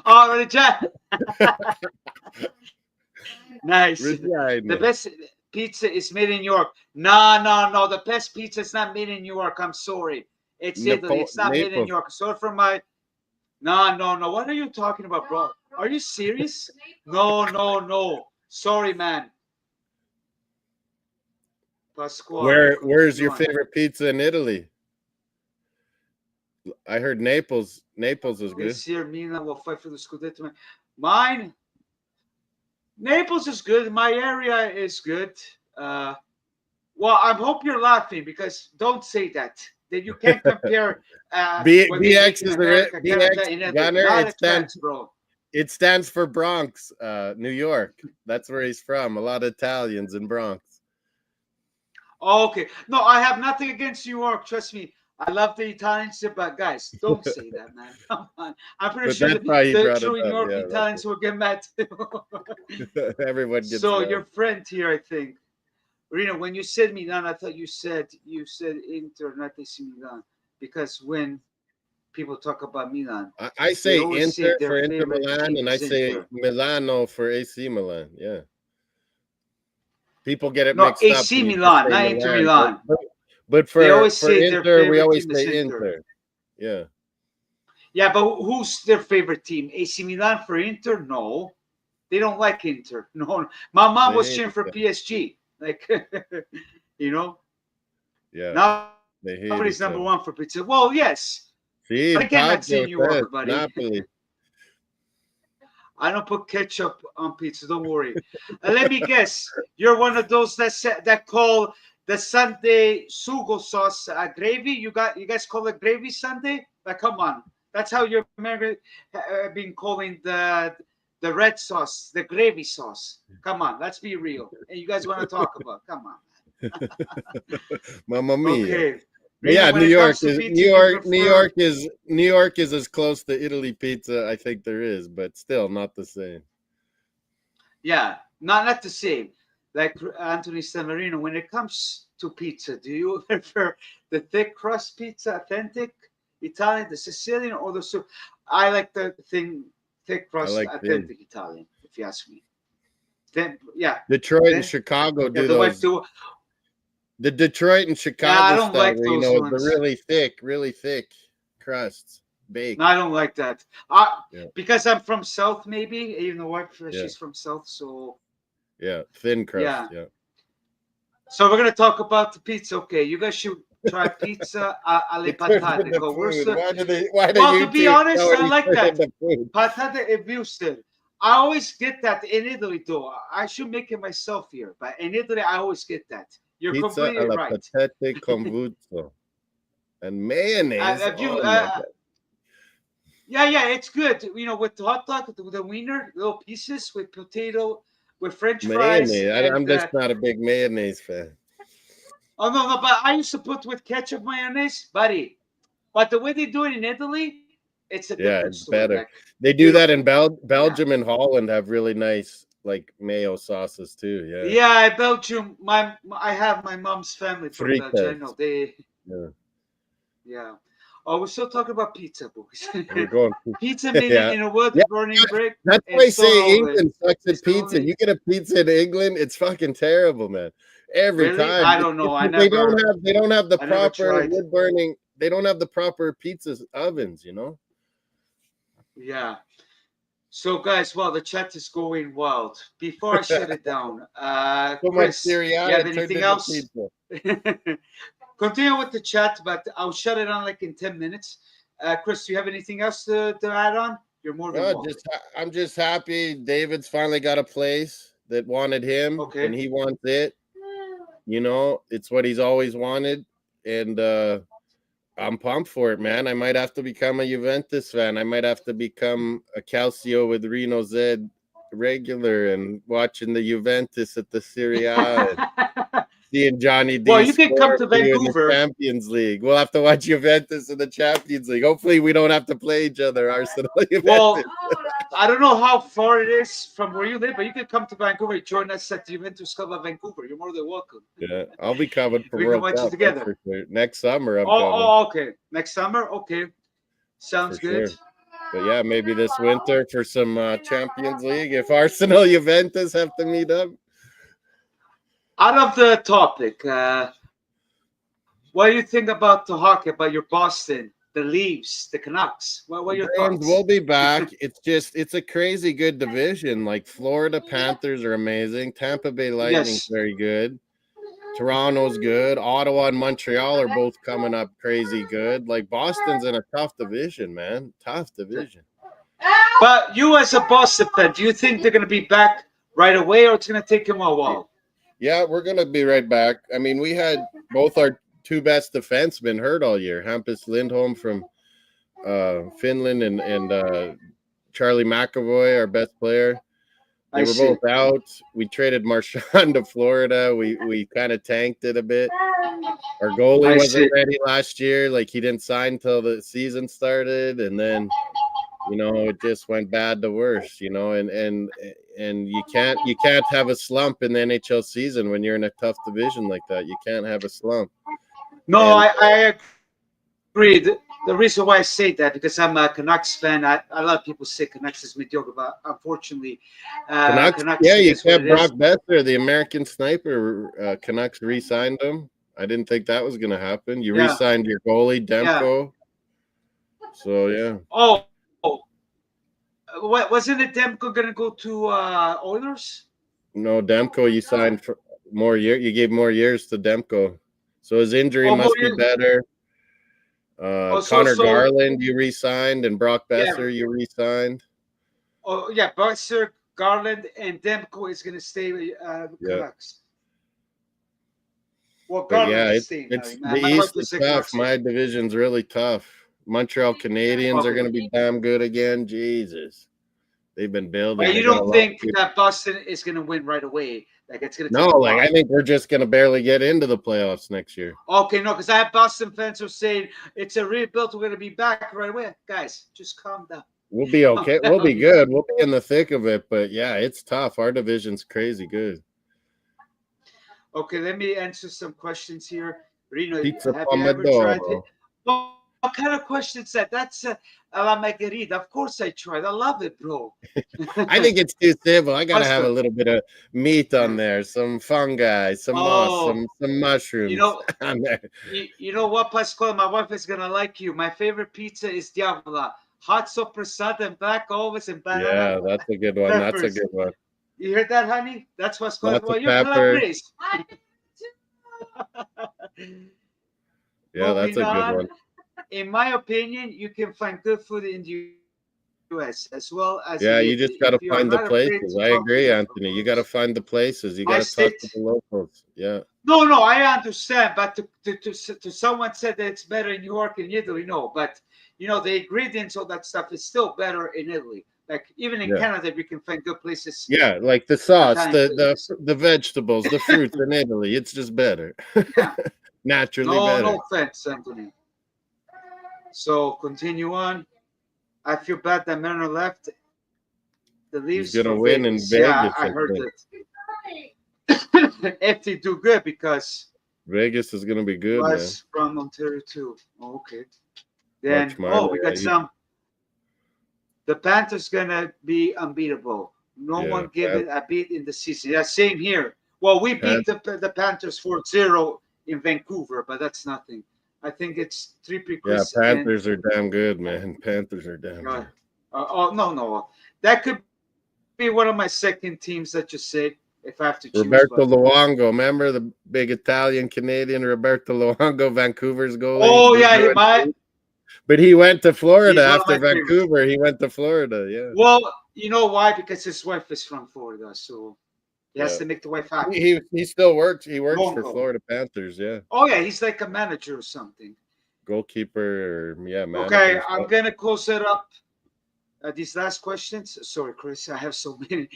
Oh, Regina. Nice. Regina. The best pizza is made in New York. No. The best pizza is not made in New York. I'm sorry. It's Italy. It's not made in New York. Sorry for my... No. What are you talking about, bro? Are you serious? No. Sorry, man. Pasquale. Where's your Come on. favorite pizza in Italy? I heard Naples. Naples is good. This year, Milan will fight for the Scudetto. Mine, Naples is good. My area is good. Well, I hope you're laughing because don't say that. That you can't compare when they make BX in is America, Canada, BX and Italy. Gunner. Not a chance, bro. It stands for Bronx, New York. That's where he's from. A lot of Italians in Bronx. Oh, okay. No, I have nothing against New York. Trust me. I love the Italians, but guys, don't say that, man. Come on. I'm pretty But sure that's why he the brought it true New up. York Yeah, Italians will get mad. everyone gets So mad. your friend here, I think, Rino, when you said Milan, I thought you said Inter, not AC Milan, because when people talk about Milan, I they say always say Inter their for Inter favorite Milan, team and I is say Inter. Milano for AC Milan. Yeah. People get it No, mixed up AC when you just Milan, say not Inter Milan. Milan. But They for always say their Inter, we favorite always team is say Inter. Inter. Yeah. Yeah, but who's their favorite team? AC Milan for Inter? No, they don't like Inter. No, my mom They was hate cheering for it. PSG. Like, you know, Yeah. They hate Napoli's each number other. one for pizza. Well, yes, See, but again, that's in Calcio New says York, buddy. Napoli. I don't put ketchup on pizza. Don't worry. Let me guess. You're one of those that call the Sunday sugo sauce gravy. You guys call it gravy Sunday? Like, come on. That's how you're been calling the red sauce, the gravy sauce. Come on, let's be real. And you guys want to talk about? Come on. Mamma mia. Okay. But yeah, When it comes to pizza, you prefer... New York is as close to Italy pizza I think there is, but still not the same. Yeah, not the same. Like Anthony Stamarino, when it comes to pizza, do you prefer the thick crust pizza, authentic Italian, the Sicilian, or the soup? I like the thick crust, like authentic Italian, if you ask me. Then, yeah. Detroit Then, and Chicago do the those. The Detroit and Chicago I don't style, like you those know, ones. the really thick crusts, baked. No, I don't like that. Yeah. Because I'm from South, maybe. Even though Yeah. she's from South, so Yeah, thin crust. Yeah. So we're gonna talk about the pizza. Okay, you guys should try pizza alle patate. Why do Well, you to be honest, I already like put in that. the food? Patate e wurstel. I always get that in Italy, though. I should make it myself here, but in Italy, I always get that. You're Pizza completely alla right. patate con vuto. And mayonnaise. Have you, Oh my God. yeah, it's good. You know, with the hot dog, the wiener, little pieces with potato, with French fries. Mayonnaise. I'm And, just not a big mayonnaise fan. oh no, but I used to put with ketchup mayonnaise, buddy. But the way they do it in Italy, it's a different It's story. better. Like, They do that in beautiful. Belgium and Holland have really nice like mayo sauces too. Yeah. Yeah, Belgium. I have my mom's family from Belgium. I know they. Yeah. Oh, we're still talking about pizza, boys. We're going. Pizza made in a wood burning brick. That's and why I stone say oven. England sucks at It's pizza. only- You get a pizza in England, it's fucking terrible, man. Every Really? time. I don't know. They don't have the I never proper tried. wood burning. They don't have the proper pizza ovens, you know. Yeah. So, guys, well, the chat is going wild. Before I shut it down, So much Chris, Serie you have turned anything into else? pizza. Continue with the chat, but I'll shut it on like in 10 minutes. Chris, do you have anything else to add on? You're more than welcome. I'm just happy David's finally got a place that wanted him, and he wants it. You know, it's what he's always wanted, and I'm pumped for it, man. I might have to become a Juventus fan. I might have to become a Calcio with Rino Z regular and watching the Juventus at the Serie and seeing Johnny D. Well, you can come to Vancouver. In the Champions League. We'll have to watch Juventus in the Champions League. Hopefully, we don't have to play each other, Arsenal. Well, I don't know how far it is from where you live, but you can come to Vancouver. Join us at the Juventus Club of Vancouver. You're more than welcome. Yeah, I'll be coming for we World can watch Cup it together for sure. Next summer. I'm coming. Okay. Next summer. Okay, sounds for good. Sure. But yeah, maybe this winter for some Champions League. If Arsenal, Juventus have to meet up. Out of the topic, what do you think about the hockey? About your Boston, the Leafs, the Canucks? What are your thoughts? We'll be back. It's a crazy good division. Like Florida Panthers are amazing. Tampa Bay Lightning's very good. Toronto's good. Ottawa and Montreal are both coming up crazy good. Like Boston's in a tough division, man. Tough division. But you, as a Boston fan, do you think they're going to be back right away, or it's going to take them a while? Yeah, we're going to be right back. I mean, we had both our two best defensemen hurt all year. Hampus Lindholm from Finland and Charlie McAvoy, our best player. They were both out. We traded Marchand to Florida. We kind of tanked it a bit. Our goalie wasn't ready last year. Like, he didn't sign till the season started, and then it just went bad to worse. And you can't have a slump in the NHL season when you're in a tough division like that. You can't have a slump. No, I agree. The reason why I say that, because I'm a Canucks fan. A lot of people say Canucks is mediocre, but unfortunately, Canucks you kept Brock Besser, the American sniper. Canucks re-signed him. I didn't think that was going to happen. You re-signed your goalie, Demko. Yeah. So, yeah. Oh, wasn't it Demko going to go to Oilers? No, Demko, you signed for more years. You gave more years to Demko. So his injury must be better. Connor Garland, you re-signed, and Brock Besser, you re-signed. Oh, yeah, Besser, Garland, and Demko is going to stay with Canucks. Well, Garland is staying. The East is tough. My division's really tough. Montreal Canadiens are going to be damn good again. Jesus. They've been building. But you don't think that Boston is going to win right away? Like, it's going to No, like, I think we're just going to barely get into the playoffs next year. Okay, no, because I have Boston fans who are saying it's a rebuild. We're going to be back right away. Guys, just calm down. We'll be okay. We'll be good. We'll be in the thick of it. But, yeah, it's tough. Our division's crazy good. Okay, let me answer some questions here. Rino, Pizza have you ever tried Pomodoro. it? What kind of question is that? That's a la margherita. Of course I tried. I love it, bro. I think it's too simple. I got to have a little bit of meat on there, some fungi, some moss, some mushrooms on there. You know what, Pasquale? My wife is going to like you. My favorite pizza is Diavola. Hot sopressata and black olives and banana. Yeah, that's a good one. Peppers. That's a good one. You heard that, honey? That's what's going on. You're peppers. Yeah, that's a good one. In my opinion, you can find good food in the U.S. as well as. Yeah, you just got to find the places. I agree, Anthony. You got to find the places. You got to talk to the locals. Yeah. No, I understand. But to someone said that it's better in New York and Italy, no. But the ingredients, all that stuff is still better in Italy. Like, even in Canada, we can find good places. Yeah, like the sauce, the vegetables, the fruits in Italy. It's just better. Yeah. Naturally better. No offense, Anthony. So continue on. I feel bad that Mariner left. The Leafs He's gonna win Vegas. In Vegas. Yeah, I heard that. If they do good, because Vegas is gonna be good, man. From Ontario too. Okay. Then we got some. The Panthers gonna be unbeatable. No one give it a beat in the season. Yeah, same here. Well, we beat the Panthers 4-0 in Vancouver, but that's nothing. I think it's 3 prequels. Yeah, Panthers are damn good, man. Panthers are damn good. No. That could be one of my second teams that you said, if I have to choose. Roberto Luongo. Remember the big Italian-Canadian Roberto Luongo, Vancouver's goalie? Oh, yeah, he might. But he went to Florida after Vancouver. He went to Florida, yeah. Well, you know why? Because his wife is from Florida, so he has to make the wife happy. He still works. He works for Florida Panthers, yeah. Oh, yeah, he's like a manager or something. Goalkeeper, manager. Okay, I'm going to close it up. These last questions. Sorry, Chris, I have so many.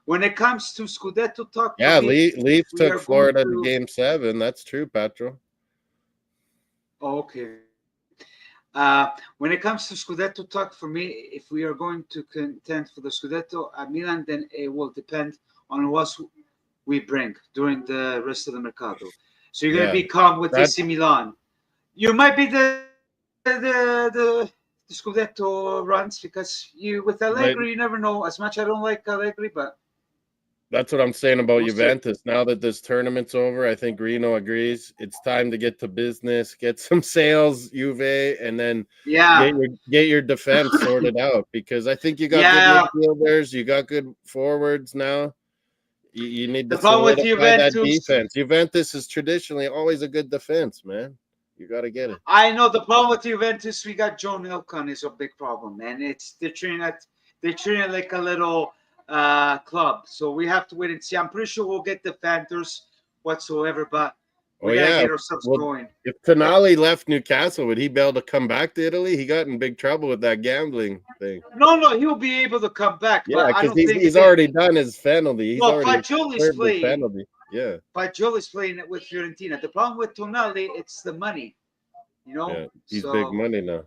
When it comes to Scudetto talk, Leafs took Florida to Game 7. That's true, Patro. Okay. When it comes to Scudetto talk, for me, if we are going to contend for the Scudetto at Milan, then it will depend on what we bring during the rest of the Mercato. So you're going to be calm with AC Milan. You might be the Scudetto runs, because with Allegri, you never know. As much I don't like Allegri, but that's what I'm saying about Juventus. Now that this tournament's over, I think Rino agrees. It's time to get to business, get some sales, Juve, and then get your defense sorted out, because I think you got good midfielders, you got good forwards now. You need The to problem with solidify that Juventus, defense. Juventus is traditionally always a good defense, man. You got to get it. I know the problem with Juventus, we got Joe Nilcon is a big problem, and they're treating it like a little club. So we have to wait and see. I'm pretty sure we'll get defenders whatsoever, but Oh we gotta yeah. get ourselves Well, going. if Tonali left Newcastle, would he be able to come back to Italy? He got in big trouble with that gambling thing. No, he'll be able to come back, Yeah, but I because don't think he's already done his penalty. He's well, already Fagioli's served his playing. penalty. Yeah. Fagioli's playing it with Fiorentina. The problem with Tonali, it's the money. You know, Yeah, he's so, big money now.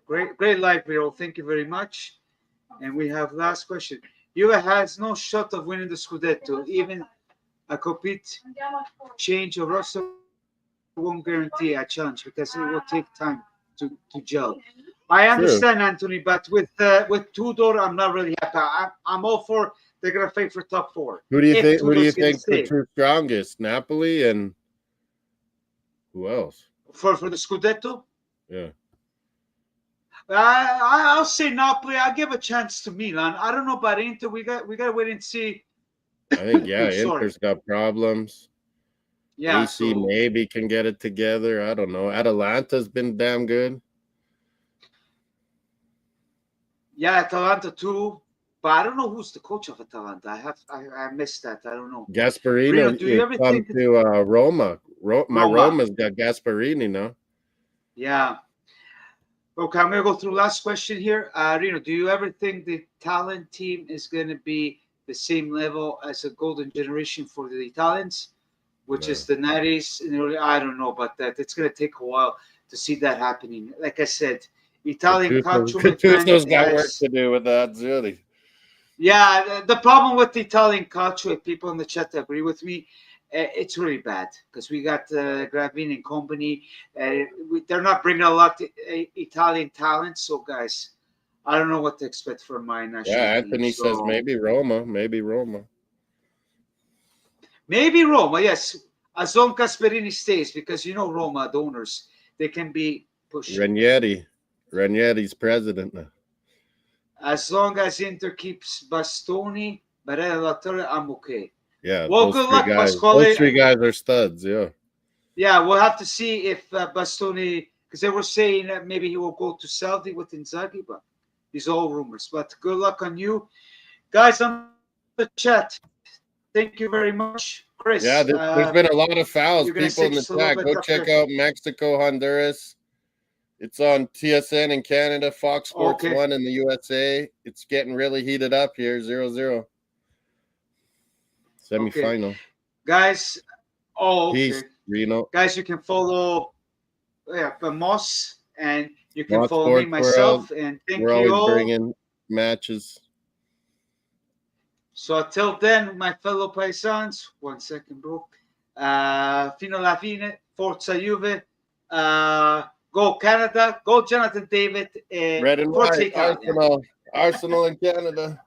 great live, Vero. Thank you very much. And we have last question. Juve has no shot of winning the Scudetto. Even a complete change of roster won't guarantee a challenge because it will take time to gel. I understand, Anthony, but with Tudor, I'm not really happy. I'm all for they're gonna fight for top 4. Who do you think? Who do you Tudor's gonna think the stay. two strongest? Napoli and who else? For the Scudetto? Yeah. I'll say Napoli. I'll give a chance to Milan. I don't know about Inter. We got to wait and see. I think Sorry. Inter's got problems. Yeah, AC maybe can get it together. I don't know. Atalanta's been damn good. Yeah, Atalanta too. But I don't know who's the coach of Atalanta. I missed that. I don't know. Gasparini Rino, do you ever come think to Roma. My Roma. Roma's got Gasparini now. Yeah. Okay, I'm gonna go through last question here. Rino, do you ever think the Italian team is gonna be the same level as a golden generation for the Italians, which is the 90s? I don't know about that. It's gonna take a while to see that happening. Like I said, Italian calcio, Gattuso's got work to do with that, really. Yeah, the problem with the Italian calcio, if people in the chat agree with me, it's really bad because we got Gravin and company. They're not bringing a lot of Italian talent. So, guys, I don't know what to expect from my national team. Anthony says maybe Roma. Maybe Roma. Maybe Roma, yes. As long as Gasperini stays, because Roma, the owners, they can be pushed. Ranieri's president now. As long as Inter keeps Bastoni, Barella, La Torre, I'm okay. Yeah. Well, good luck, Pasquale. Those 3 guys are studs. Yeah. Yeah, we'll have to see if Bastoni, because they were saying that maybe he will go to Saudi with Inzaghi, but these are all rumors. But good luck on you, guys on the chat. Thank you very much, Chris. Yeah, there's been a lot of fouls. People in the chat, go check out Mexico, Honduras. It's on TSN in Canada, Fox Sports 1 in the USA. It's getting really heated up here, 0-0. Semi-final. Okay. Guys, Peace, Rino. Guys, you can follow Moss, and you can Moss follow Sports me, myself, World. and thank We're you always all. bringing matches. So until then, my fellow paisans, 1 second, bro. Fino alla fine, Forza Juve. Go Canada, go Jonathan David. Red and Forza white, Italia. Arsenal in Canada.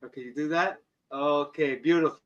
Okay, you do that? Okay, beautiful.